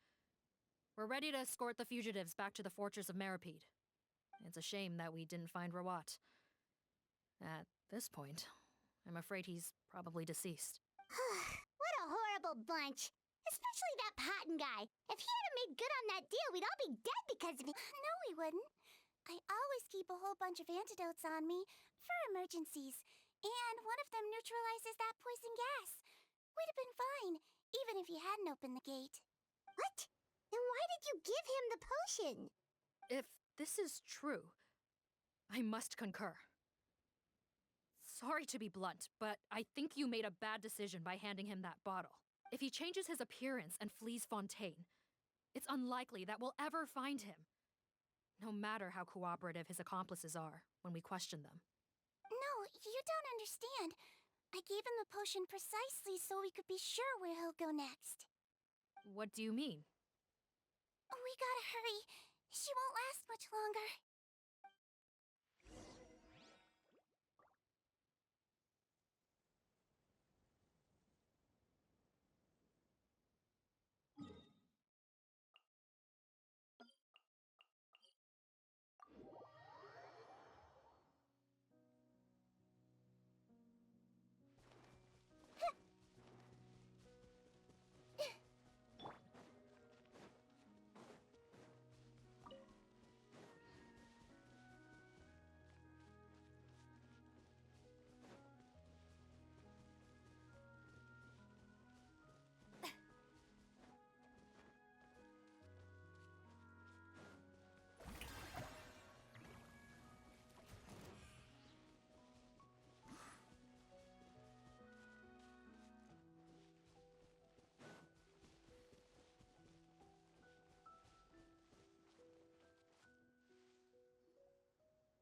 We're ready to escort the fugitives back to the fortress of Meripede. It's a shame that we didn't find Rawat. At this point, I'm afraid he's probably deceased. What a horrible bunch. Especially that Potten guy. If he hadn't made good on that deal, we'd all be dead because of it. No, we wouldn't. I always keep a whole bunch of antidotes on me for emergencies. And one of them neutralizes that poison gas. We'd have been fine, even if you hadn't opened the gate. What? Then why did you give him the potion? If this is true, I must concur. Sorry to be blunt, but I think you made a bad decision by handing him that bottle. If he changes his appearance and flees Fontaine, it's unlikely that we'll ever find him. No matter how cooperative his accomplices are when we question them. No, you don't understand. I gave him the potion precisely so we could be sure where he'll go next. What do you mean? We gotta hurry. She won't last much longer.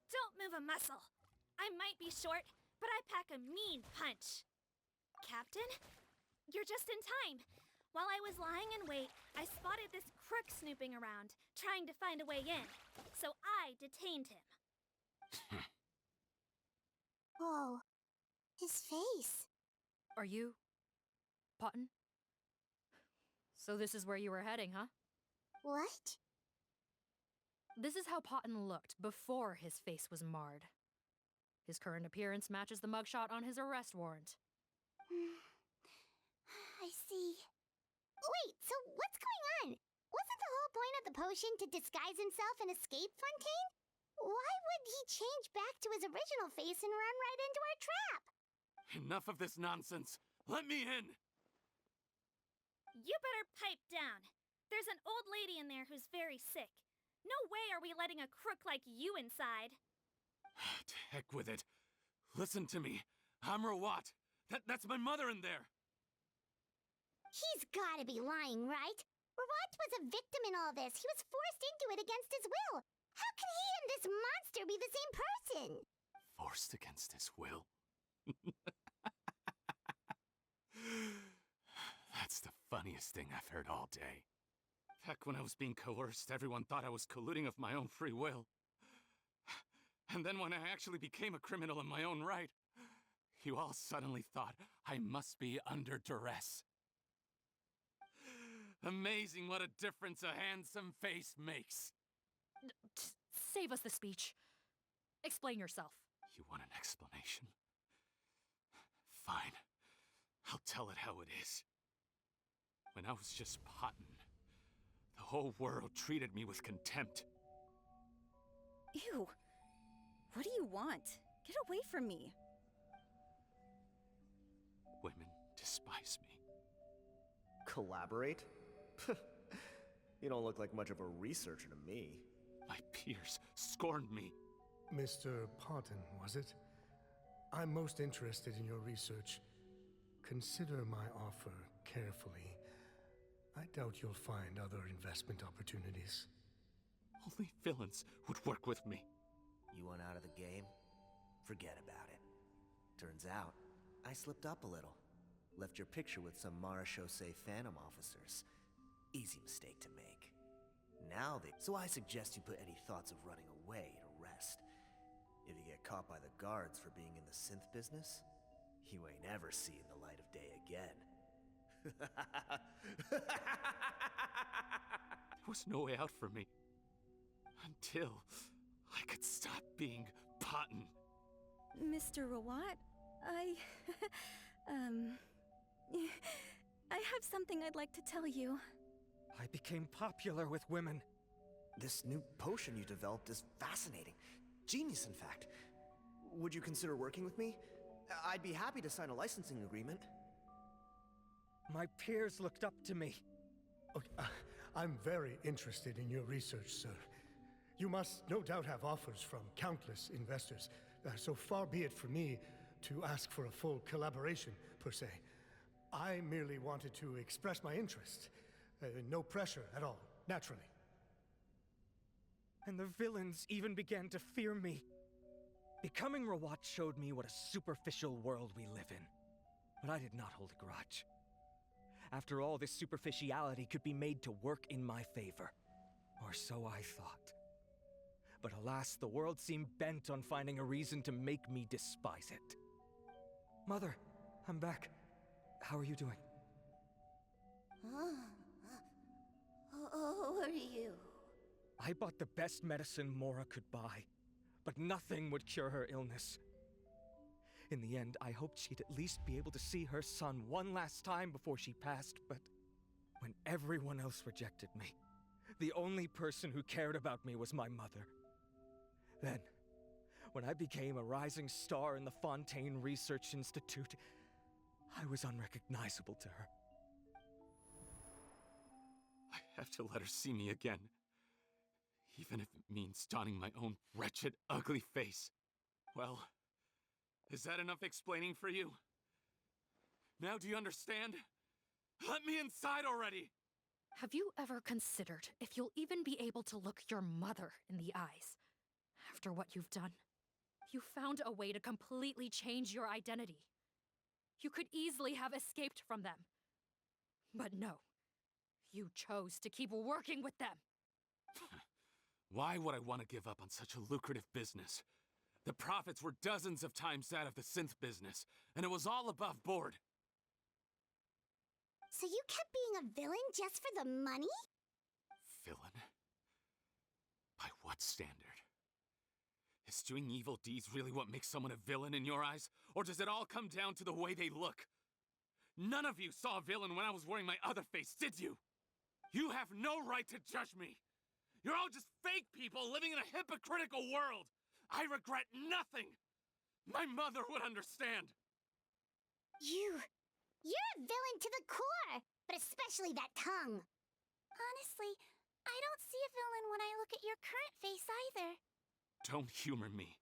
Don't move a muscle. I might be short, but I pack a mean punch. Captain, you're just in time. While I was lying in wait, I spotted this crook snooping around, trying to find a way in. So I detained him. Whoa. His face. Are you... Potten? So this is where you were heading, huh? What? This is how Potten looked before his face was marred. His current appearance matches the mugshot on his arrest warrant. I see. Wait, so what's going on? Wasn't the whole point of the potion to disguise himself and escape Fontaine? Why would he change back to his original face and run right into our trap? Enough of this nonsense. Let me in. You better pipe down. There's an old lady in there who's very sick. No way are we letting a crook like you inside. To heck with it. Listen to me. I'm Rawat. That's my mother in there. He's gotta be lying, right? Rawat was a victim in all this. He was forced into it against his will. How can he and this monster be the same person? Forced against his will? That's the funniest thing I've heard all day. Heck, when I was being coerced, everyone thought I was colluding of my own free will. And then when I actually became a criminal in my own right, you all suddenly thought I must be under duress. Amazing what a difference a handsome face makes. Save us the speech. Explain yourself. You want an explanation? Fine. I'll tell it how it is. When I was just Potton, the whole world treated me with contempt. Ew. What do you want? Get away from me. Women despise me. Collaborate? You don't look like much of a researcher to me. My peers scorned me. Mr. Potton, was it? I'm most interested in your research. Consider my offer carefully. I doubt you'll find other investment opportunities. Only villains would work with me. You want out of the game? Forget about it. Turns out, I slipped up a little. Left your picture with some Marechaussee Phantom officers. Easy mistake to make. So I suggest you put any thoughts of running away to rest. If you get caught by the guards for being in the synth business, you ain't ever seeing the light of day again. There was no way out for me. Until I could stop being Potton. Mr. Rawat, I have something I'd like to tell you. I became popular with women. This new potion you developed is fascinating. Genius, in fact. Would you consider working with me? I'd be happy to sign a licensing agreement. My peers looked up to me. Okay, I'm very interested in your research, sir. You must no doubt have offers from countless investors. So far be it for me to ask for a full collaboration, per se. I merely wanted to express my interest. No pressure at all, naturally. And the villains even began to fear me. Becoming Rawat showed me what a superficial world we live in. But I did not hold a grudge. After all, this superficiality could be made to work in my favor. Or so I thought. But alas, the world seemed bent on finding a reason to make me despise it. Mother, I'm back. How are you doing? Who are you? I bought the best medicine Mora could buy, but nothing would cure her illness. In the end, I hoped she'd at least be able to see her son one last time before she passed, but when everyone else rejected me, the only person who cared about me was my mother. Then, when I became a rising star in the Fontaine Research Institute, I was unrecognizable to her. I have to let her see me again. Even if it means donning my own wretched, ugly face. Well, is that enough explaining for you? Now do you understand? Let me inside already! Have you ever considered if you'll even be able to look your mother in the eyes after what you've done? You found a way to completely change your identity. You could easily have escaped from them. But no, you chose to keep working with them. Why would I want to give up on such a lucrative business? The profits were dozens of times that of the synth business, and it was all above board. So you kept being a villain just for the money? Villain? By what standard? Is doing evil deeds really what makes someone a villain in your eyes? Or does it all come down to the way they look? None of you saw a villain when I was wearing my other face, did you? You have no right to judge me! You're all just fake people living in a hypocritical world! I regret nothing! My mother would understand! You're a villain to the core, but especially that tongue. Honestly, I don't see a villain when I look at your current face either. Don't humor me.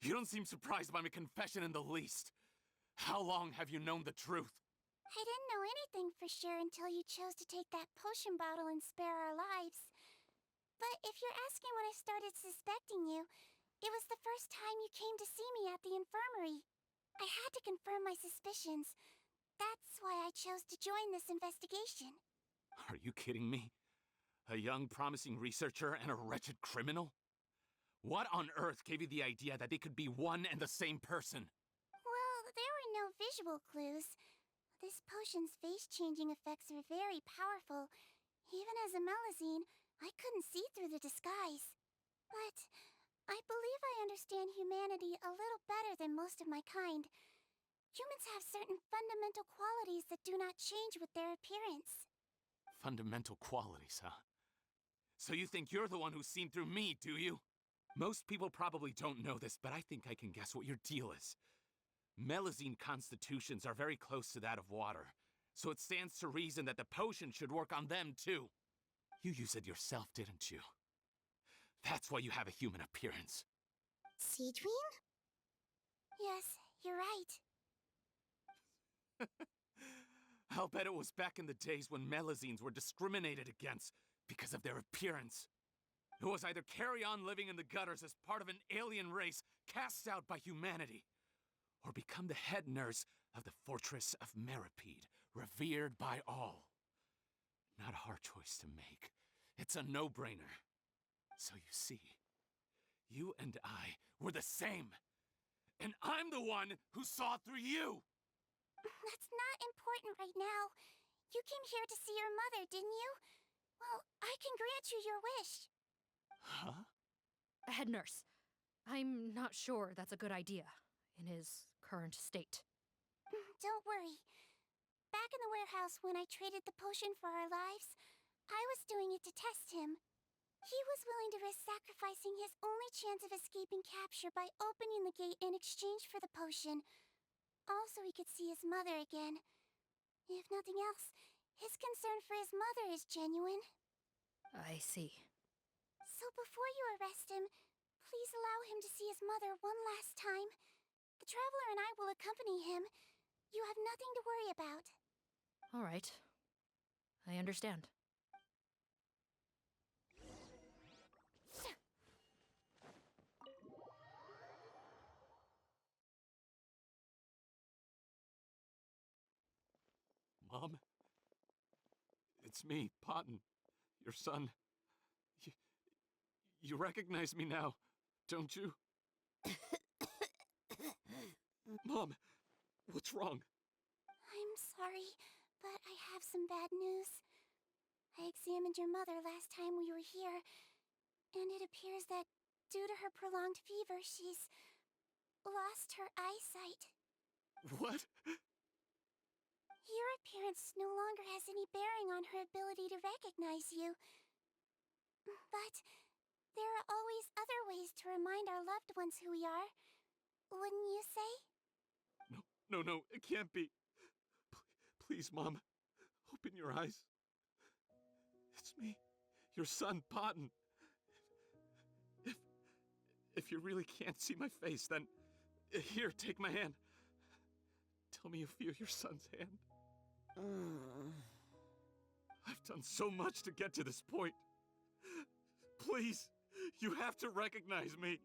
You don't seem surprised by my confession in the least. How long have you known the truth? I didn't know anything for sure until you chose to take that potion bottle and spare our lives. But if you're asking when I started suspecting you, it was the first time you came to see me at the infirmary. I had to confirm my suspicions. That's why I chose to join this investigation. Are you kidding me? A young, promising researcher and a wretched criminal? What on earth gave you the idea that they could be one and the same person? Well, there were no visual clues. This potion's face-changing effects are very powerful. Even as a Melazine, I couldn't see through the disguise. But I believe I understand humanity a little better than most of my kind. Humans have certain fundamental qualities that do not change with their appearance. Fundamental qualities, huh? So you think you're the one who's seen through me, do you? Most people probably don't know this, but I think I can guess what your deal is. Melazine constitutions are very close to that of water, so it stands to reason that the potion should work on them too. You used it yourself, didn't you? That's why you have a human appearance. Sigewinne? Yes, you're right. I'll bet it was back in the days when Melazines were discriminated against because of their appearance. It was either carry on living in the gutters as part of an alien race cast out by humanity, or become the head nurse of the fortress of Meripede, revered by all. Not a hard choice to make. It's a no-brainer. So you see, you and I were the same. And I'm the one who saw through you! That's not important right now. You came here to see your mother, didn't you? Well, I can grant you your wish. Huh? Head nurse, I'm not sure that's a good idea in his current state. Don't worry. Back in the warehouse when I traded the potion for our lives, I was doing it to test him. He was willing to risk sacrificing his only chance of escaping capture by opening the gate in exchange for the potion. Also, he could see his mother again. If nothing else, his concern for his mother is genuine. I see. So before you arrest him, please allow him to see his mother one last time. The Traveler and I will accompany him. You have nothing to worry about. All right. I understand. Mom? It's me, Potton, your son. You recognize me now, don't you? Mom, what's wrong? I'm sorry, but I have some bad news. I examined your mother last time we were here, and it appears that due to her prolonged fever, she's lost her eyesight. What? Your appearance no longer has any bearing on her ability to recognize you. But there are always other ways to remind our loved ones who we are. Wouldn't you say? No, it can't be. Please, Mom, open your eyes. It's me, your son, Potton. If you really can't see my face, then here, take my hand. Tell me you feel your son's hand. I've done so much to get to this point. Please, you have to recognize me.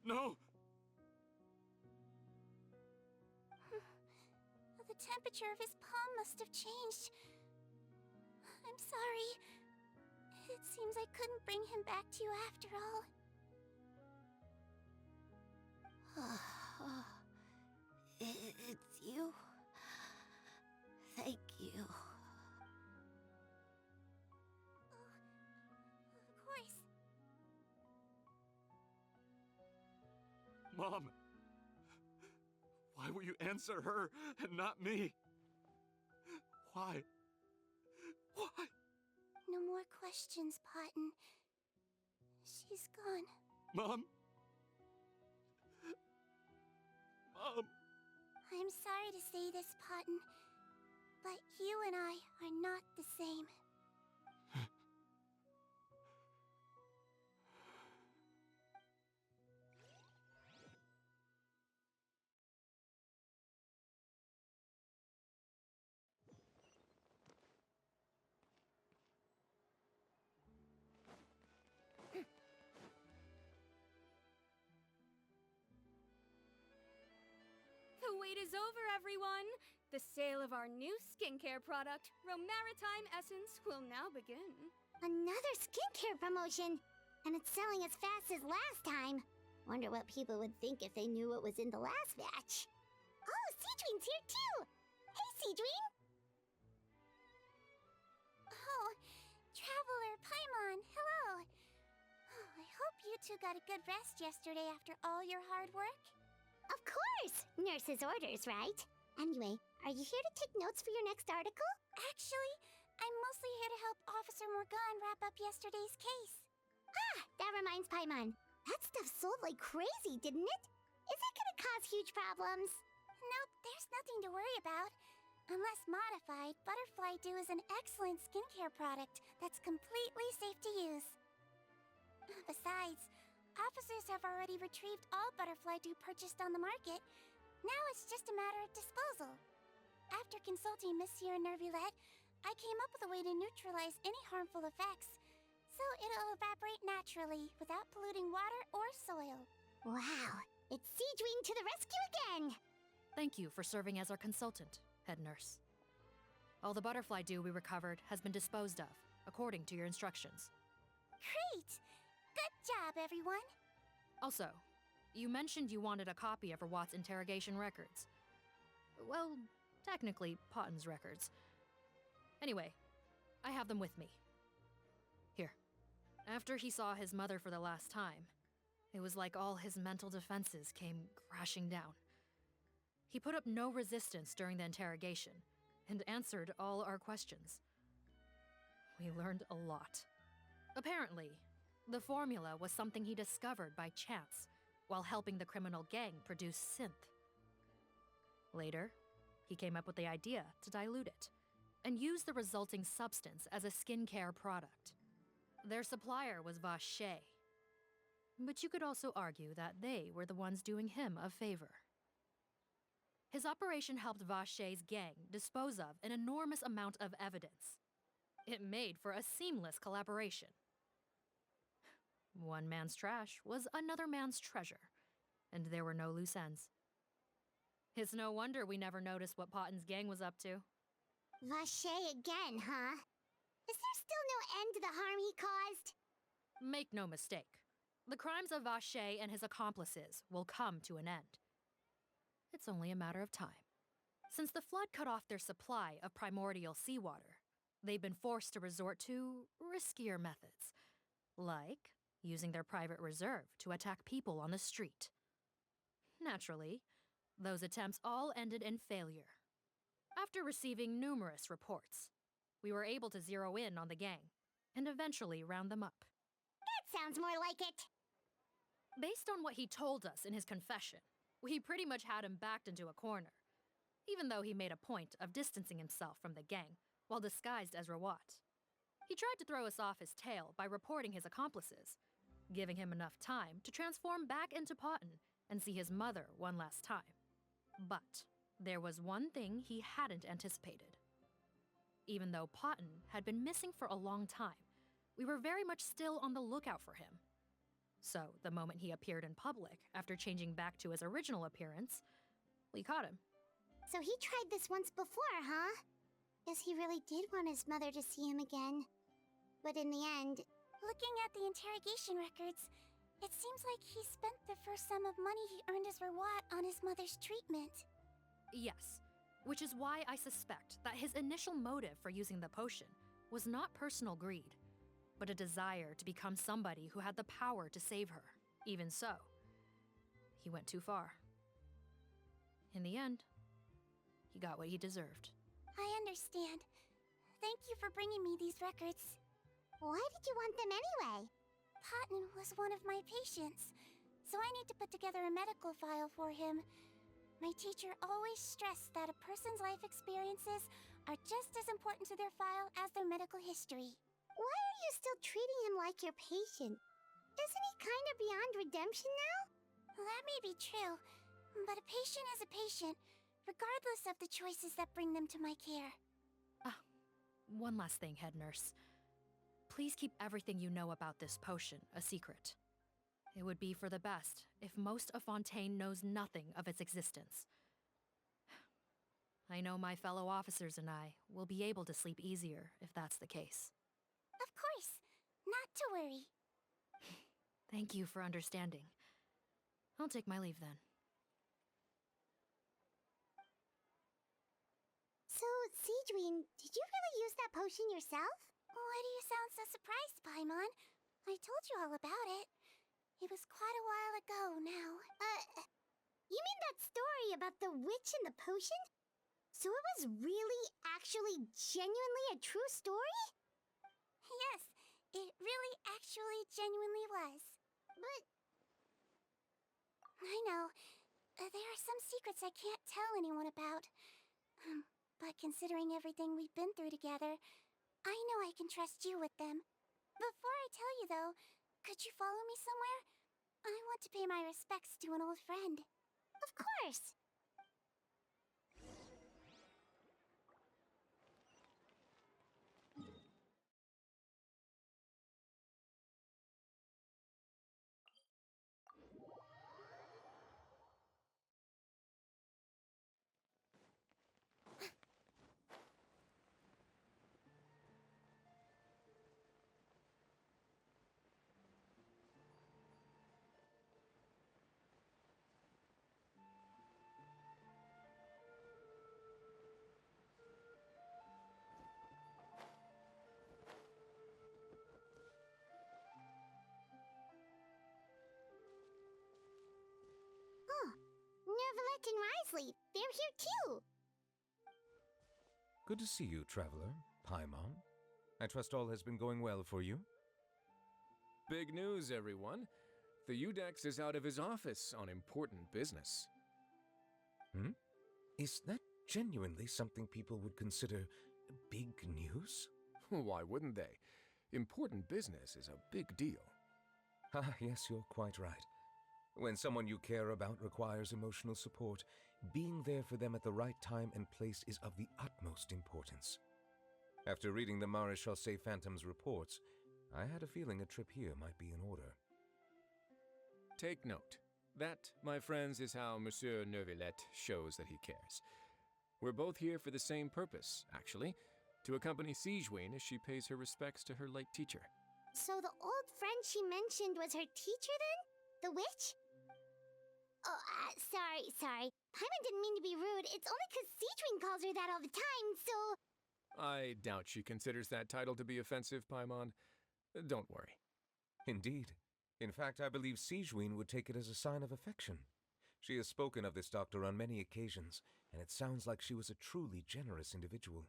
No. The temperature of his palm must have changed. I'm sorry. It seems I couldn't bring him back to you after all. It's you. Thank you. Of course. Mom, why Why will you answer her and not me? Why? Why? No more questions, Potton. She's gone. Mom? Mom? I'm sorry to say this, Potton, but you and I are not the same. The wait is over, everyone! The sale of our new skincare product, Romaritime Essence, will now begin. Another skincare promotion! And it's selling as fast as last time. Wonder what people would think if they knew what was in the last batch. Oh, Sigewinne's here too! Hey, Sigewinne! Oh, Traveler Paimon, hello! Oh, I hope you two got a good rest yesterday after all your hard work. Of course! Nurse's orders, right? Anyway, are you here to take notes for your next article? Actually, I'm mostly here to help Officer Morgan wrap up yesterday's case. Ah, that reminds Paimon. That stuff sold like crazy, didn't it? Is it gonna cause huge problems? Nope, there's nothing to worry about. Unless modified, Butterfly Dew is an excellent skincare product that's completely safe to use. Besides, officers have already retrieved all Butterfly Dew purchased on the market. Now it's just a matter of disposal. After consulting Monsieur Nervulette, I came up with a way to neutralize any harmful effects, so it'll evaporate naturally without polluting water or soil. Wow, it's Sigewinne to the rescue again! Thank you for serving as our consultant, head nurse. All the butterfly dew we recovered has been disposed of, according to your instructions. Great! Good job, everyone! Also, you mentioned you wanted a copy of Rawat's interrogation records. Well, technically, Potton's records. Anyway, I have them with me. Here. After he saw his mother for the last time, it was like all his mental defenses came crashing down. He put up no resistance during the interrogation, and answered all our questions. We learned a lot. Apparently, the formula was something he discovered by chance while helping the criminal gang produce synth. Later, he came up with the idea to dilute it and use the resulting substance as a skincare product. Their supplier was Vache, but you could also argue that they were the ones doing him a favor. His operation helped Vache's gang dispose of an enormous amount of evidence. It made for a seamless collaboration. One man's trash was another man's treasure, and there were no loose ends. It's no wonder we never noticed what Potton's gang was up to. Vache again, huh? Is there still no end to the harm he caused? Make no mistake, the crimes of Vache and his accomplices will come to an end. It's only a matter of time. Since the flood cut off their supply of primordial seawater, they've been forced to resort to riskier methods, like using their private reserve to attack people on the street. Naturally, those attempts all ended in failure. After receiving numerous reports, we were able to zero in on the gang and eventually round them up. That sounds more like it. Based on what he told us in his confession, we pretty much had him backed into a corner, even though he made a point of distancing himself from the gang while disguised as Rawat. He tried to throw us off his tail by reporting his accomplices, giving him enough time to transform back into Potton and see his mother one last time. But there was one thing he hadn't anticipated. Even though Potton had been missing for a long time, we were very much still on the lookout for him. So, the moment he appeared in public, after changing back to his original appearance, we caught him. So he tried this once before, huh? Guess he really did want his mother to see him again. But in the end... Looking at the interrogation records, it seems like he spent the first sum of money he earned as Rawat on his mother's treatment. Yes, which is why I suspect that his initial motive for using the potion was not personal greed, but a desire to become somebody who had the power to save her. Even so, he went too far. In the end, he got what he deserved. I understand. Thank you for bringing me these records. Why did you want them anyway? Patton was one of my patients, so I need to put together a medical file for him. My teacher always stressed that a person's life experiences are just as important to their file as their medical history. Why are you still treating him like your patient? Isn't he kind of beyond redemption now? That may be true, but a patient is a patient, regardless of the choices that bring them to my care. One last thing, head nurse. Please keep everything you know about this potion a secret. It would be for the best if most of Fontaine knows nothing of its existence. I know my fellow officers and I will be able to sleep easier if that's the case. Of course, not to worry. Thank you for understanding. I'll take my leave then. So, Sigewinne, did you really use that potion yourself? Why do you sound so surprised, Paimon? I told you all about it. It was quite a while ago now. You mean that story about the witch and the potion? So it was really, actually, genuinely a true story? Yes, it really actually genuinely was. But... I know. There are some secrets I can't tell anyone about. But considering everything we've been through together, I know I can trust you with them. Before I tell you, though, could you follow me somewhere? I want to pay my respects to an old friend. Of course! Nervalette and Risley, they're here too! Good to see you, traveler. Paimon. I trust all has been going well for you? Big news, everyone. The Udex is out of his office on important business. Is that genuinely something people would consider big news? Why wouldn't they? Important business is a big deal. Yes, you're quite right. When someone you care about requires emotional support, being there for them at the right time and place is of the utmost importance. After reading the Maréchal Phantom's reports, I had a feeling a trip here might be in order. Take note. That, my friends, is how Monsieur Nervalette shows that he cares. We're both here for the same purpose, actually, to accompany Sigewinne as she pays her respects to her late teacher. So the old friend she mentioned was her teacher then? The witch? Oh, sorry. Paimon didn't mean to be rude. It's only 'cause Sigewinne calls her that all the time, so... I doubt she considers that title to be offensive, Paimon. Don't worry. Indeed. In fact, I believe Sigewinne would take it as a sign of affection. She has spoken of this doctor on many occasions, and it sounds like she was a truly generous individual.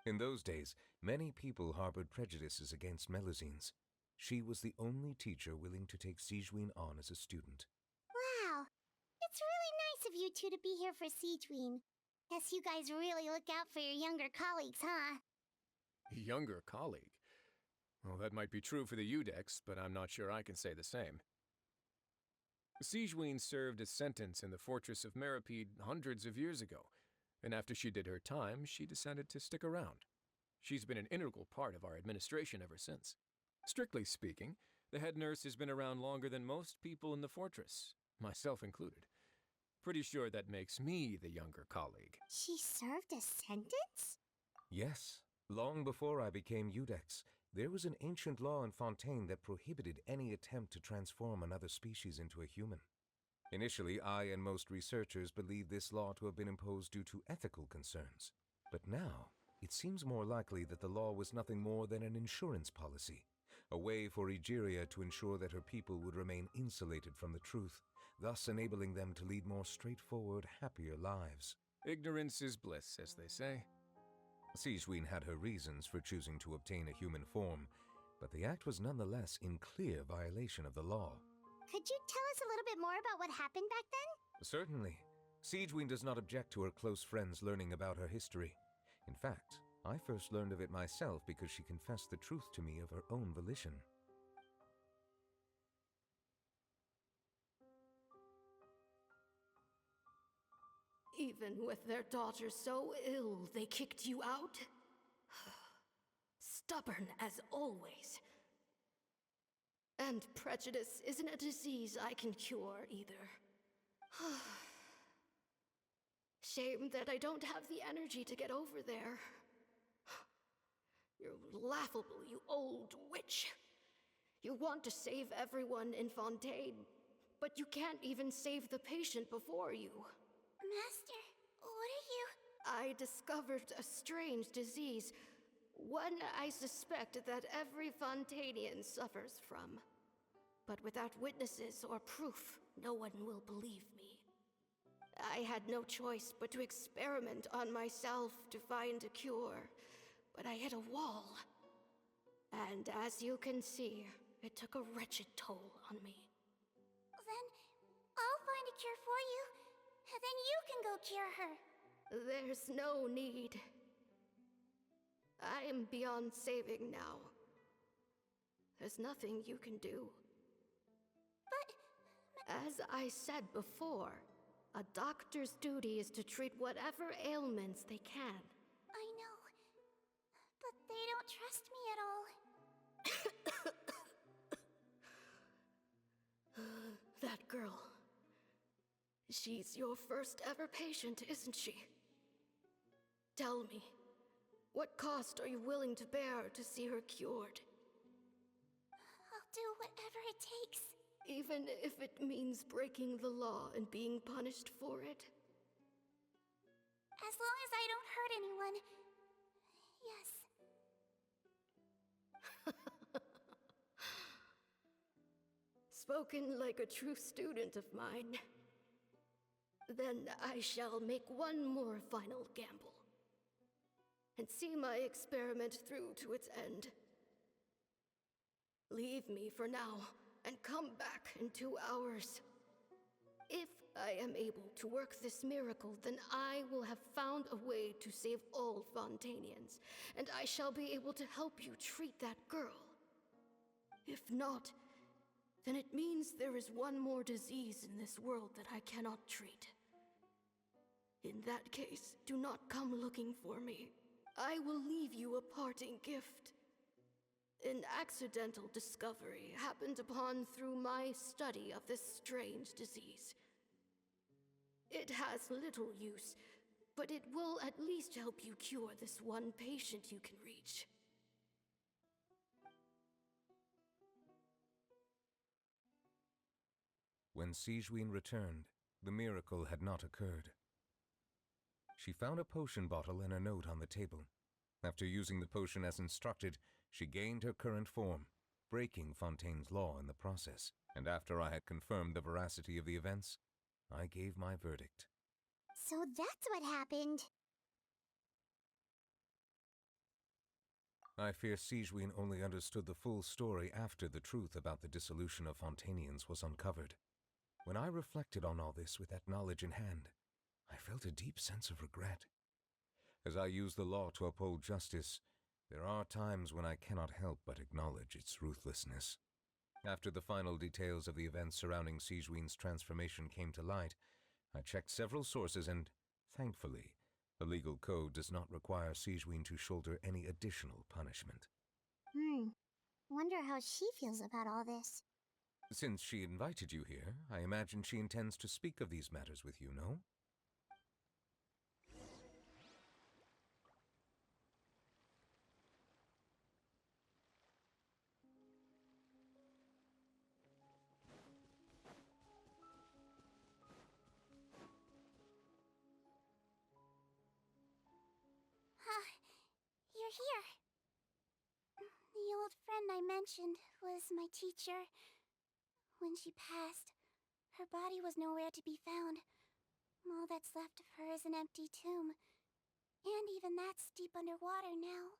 In those days, many people harbored prejudices against Melusines. She was the only teacher willing to take Sigewinne on as a student. Wow. It's really nice of you two to be here for Sigewinne. Guess you guys really look out for your younger colleagues, huh? Younger colleague? Well, that might be true for the Udex, but I'm not sure I can say the same. Sigewinne served a sentence in the fortress of Meripede hundreds of years ago, and after she did her time, she decided to stick around. She's been an integral part of our administration ever since. Strictly speaking, the head nurse has been around longer than most people in the fortress, myself included. Pretty sure that makes me the younger colleague. She served a sentence? Yes. Long before I became Udex, there was an ancient law in Fontaine that prohibited any attempt to transform another species into a human. Initially, I and most researchers believed this law to have been imposed due to ethical concerns. But now, it seems more likely that the law was nothing more than an insurance policy, a way for Egeria to ensure that her people would remain insulated from the truth, thus enabling them to lead more straightforward, happier lives. Ignorance is bliss, as they say. Sigewinne had her reasons for choosing to obtain a human form, but the act was nonetheless in clear violation of the law. Could you tell us a little bit more about what happened back then? Certainly. Sigewinne does not object to her close friends learning about her history. In fact, I first learned of it myself because she confessed the truth to me of her own volition. Even with their daughter so ill, they kicked you out? Stubborn as always. And prejudice isn't a disease I can cure either. Shame that I don't have the energy to get over there. You're laughable, you old witch. You want to save everyone in Fontaine, but you can't even save the patient before you. Master, what are you? I discovered a strange disease, one I suspect that every Fontainian suffers from. But without witnesses or proof, no one will believe me. I had no choice but to experiment on myself to find a cure, but I hit a wall. And as you can see, it took a wretched toll on me. Then I'll find a cure for you. Then you can go cure her. There's no need. I am beyond saving now. There's nothing you can do. But... As I said before, a doctor's duty is to treat whatever ailments they can. I know. But they don't trust me at all. That girl. She's your first ever patient, isn't she? Tell me, what cost are you willing to bear to see her cured? I'll do whatever it takes. Even if it means breaking the law and being punished for it? As long as I don't hurt anyone. Yes. Spoken like a true student of mine. Then I shall make one more final gamble. And see my experiment through to its end. Leave me for now, and come back in 2 hours. If I am able to work this miracle, then I will have found a way to save all Fontainians, and I shall be able to help you treat that girl. If not, then it means there is one more disease in this world that I cannot treat. In that case, do not come looking for me. I will leave you a parting gift. An accidental discovery happened upon through my study of this strange disease. It has little use, but it will at least help you cure this one patient you can reach. When Sigewinne returned, the miracle had not occurred. She found a potion bottle and a note on the table. After using the potion as instructed, she gained her current form, breaking Fontaine's law in the process. And after I had confirmed the veracity of the events, I gave my verdict. So that's what happened. I fear Sigewinne only understood the full story after the truth about the dissolution of Fontainians was uncovered. When I reflected on all this with that knowledge in hand, I felt a deep sense of regret. As I use the law to uphold justice, there are times when I cannot help but acknowledge its ruthlessness. After the final details of the events surrounding Sigewinne's transformation came to light, I checked several sources and, thankfully, the legal code does not require Sigewinne to shoulder any additional punishment. Wonder how she feels about all this. Since she invited you here, I imagine she intends to speak of these matters with you, no? You're here. The old friend I mentioned was my teacher. When she passed, Her body was nowhere to be found. All that's left of her is an empty tomb. And even that's deep underwater now.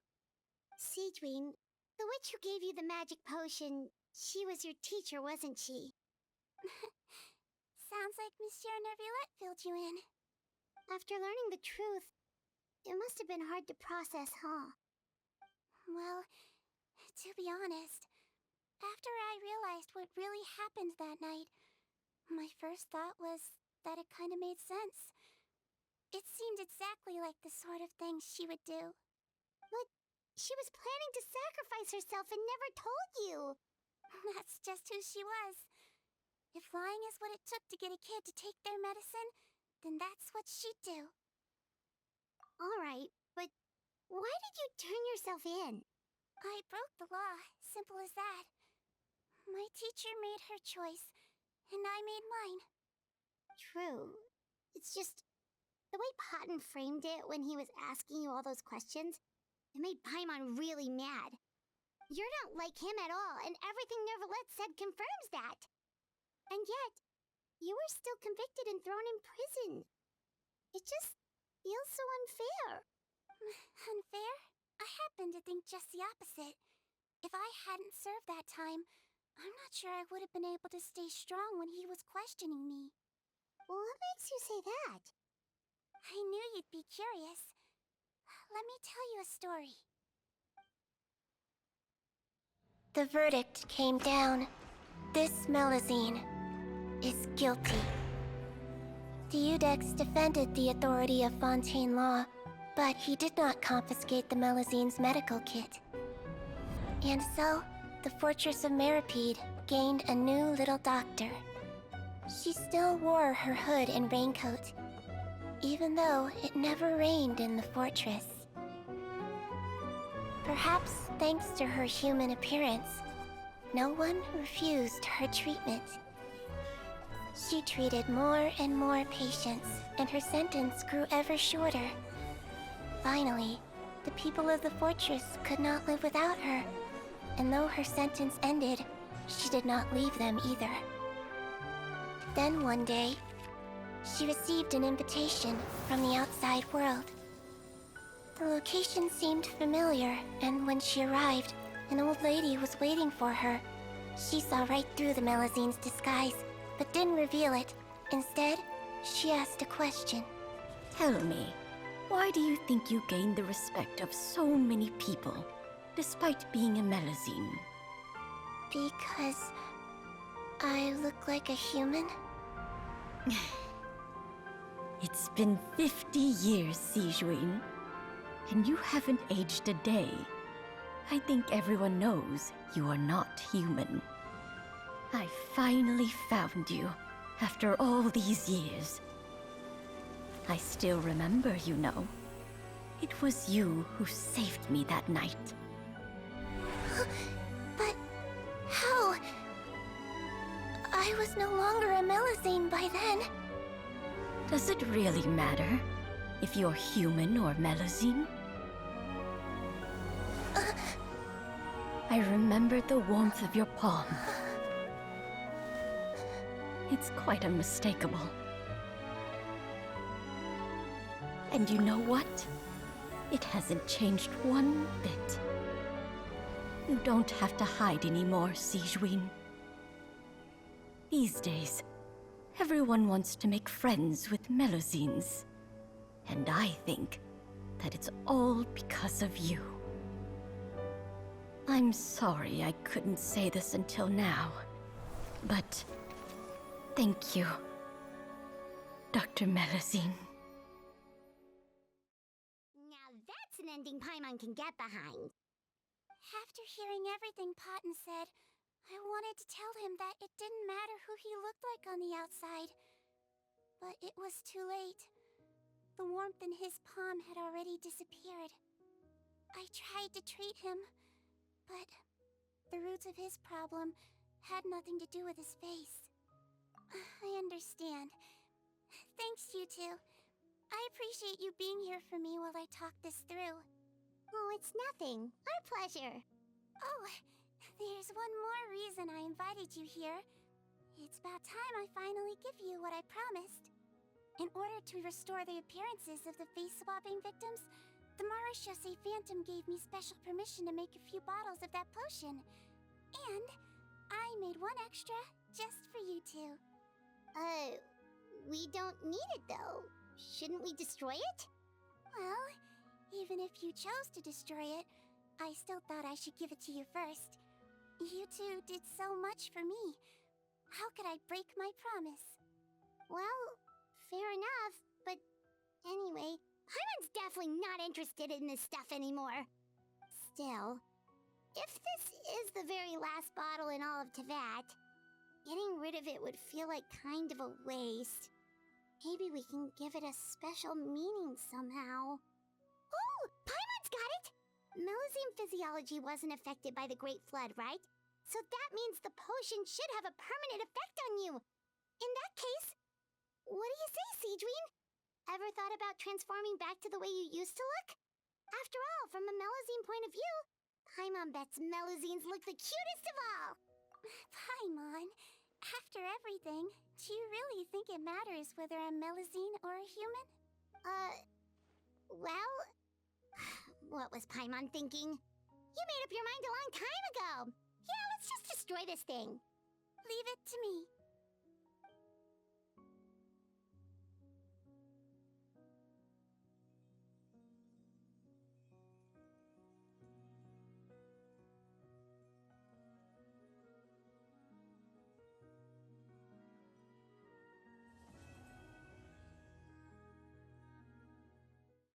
Sigewinne, the witch who gave you the magic potion, she was your teacher, wasn't she? Sounds like Monsieur Neuvillette filled you in. After learning the truth, it must have been hard to process, huh? Well, to be honest, after I realized what really happened that night, my first thought was that it kind of made sense. It seemed exactly like the sort of thing she would do. But she was planning to sacrifice herself and never told you. That's just who she was. If lying is what it took to get a kid to take their medicine, then that's what she'd do. Alright, but why did you turn yourself in? I broke the law, simple as that. My teacher made her choice, and I made mine. True. It's just, the way Paimon framed it when he was asking you all those questions, it made Paimon really mad. You're not like him at all, and everything Neuvillette said confirms that. And yet, you were still convicted and thrown in prison. It just feels so unfair. Unfair? I happen to think just the opposite. If I hadn't served that time, I'm not sure I would have been able to stay strong when he was questioning me. What makes you say that? I knew you'd be curious. Let me tell you a story. The verdict came down. This Melusine is guilty. The Iudex defended the authority of Fontaine law, but he did not confiscate the Melusine's medical kit. And so, the Fortress of Meripede gained a new little doctor. She still wore her hood and raincoat, even though it never rained in the fortress. Perhaps thanks to her human appearance, no one refused her treatment. She treated more and more patients, and her sentence grew ever shorter. Finally, the people of the fortress could not live without her, and though her sentence ended, she did not leave them either. Then one day, she received an invitation from the outside world. The location seemed familiar, and when she arrived, an old lady was waiting for her. She saw right through the Melusine's disguise, but didn't reveal it. Instead, she asked a question. Tell me, why do you think you gained the respect of so many people, despite being a Melusine? Because I look like a human? It's been 50 years, Sigewinne, and you haven't aged a day. I think everyone knows you are not human. I finally found you, after all these years. I still remember, you know. It was you who saved me that night. But how? I was no longer a Melusine by then. Does it really matter if you're human or Melusine? I remember the warmth of your palm. It's quite unmistakable. And you know what? It hasn't changed one bit. You don't have to hide anymore, Sigewinne. These days, everyone wants to make friends with Melusines. And I think that it's all because of you. I'm sorry I couldn't say this until now, but thank you, Dr. Melusine. Now that's an ending Paimon can get behind. After hearing everything Paimon said, I wanted to tell him that it didn't matter who he looked like on the outside. But it was too late. The warmth in his palm had already disappeared. I tried to treat him, but the roots of his problem had nothing to do with his face. I understand. Thanks, you two. I appreciate you being here for me while I talk this through. Oh, it's nothing. Our pleasure. Oh, there's one more reason I invited you here. It's about time I finally give you what I promised. In order to restore the appearances of the face-swapping victims, the Marechaussee Phantom gave me special permission to make a few bottles of that potion. And I made one extra just for you two. We don't need it though. Shouldn't we destroy it? Well, even if you chose to destroy it, I still thought I should give it to you first. You two did so much for me. How could I break my promise? Well, fair enough, but anyway, Paimon's definitely not interested in this stuff anymore. Still, if this is the very last bottle in all of Teyvat, getting rid of it would feel like kind of a waste. Maybe we can give it a special meaning somehow. Oh, Paimon's got it! Melusine physiology wasn't affected by the Great Flood, right? So that means the potion should have a permanent effect on you. In that case, what do you say, Sigewinne? Ever thought about transforming back to the way you used to look? After all, from a Melusine point of view, Paimon bets Melusines look the cutest of all. Paimon, after everything, do you really think it matters whether I'm Melusine or a human? Well, what was Paimon thinking? You made up your mind a long time ago. Yeah, let's just destroy this thing. Leave it to me.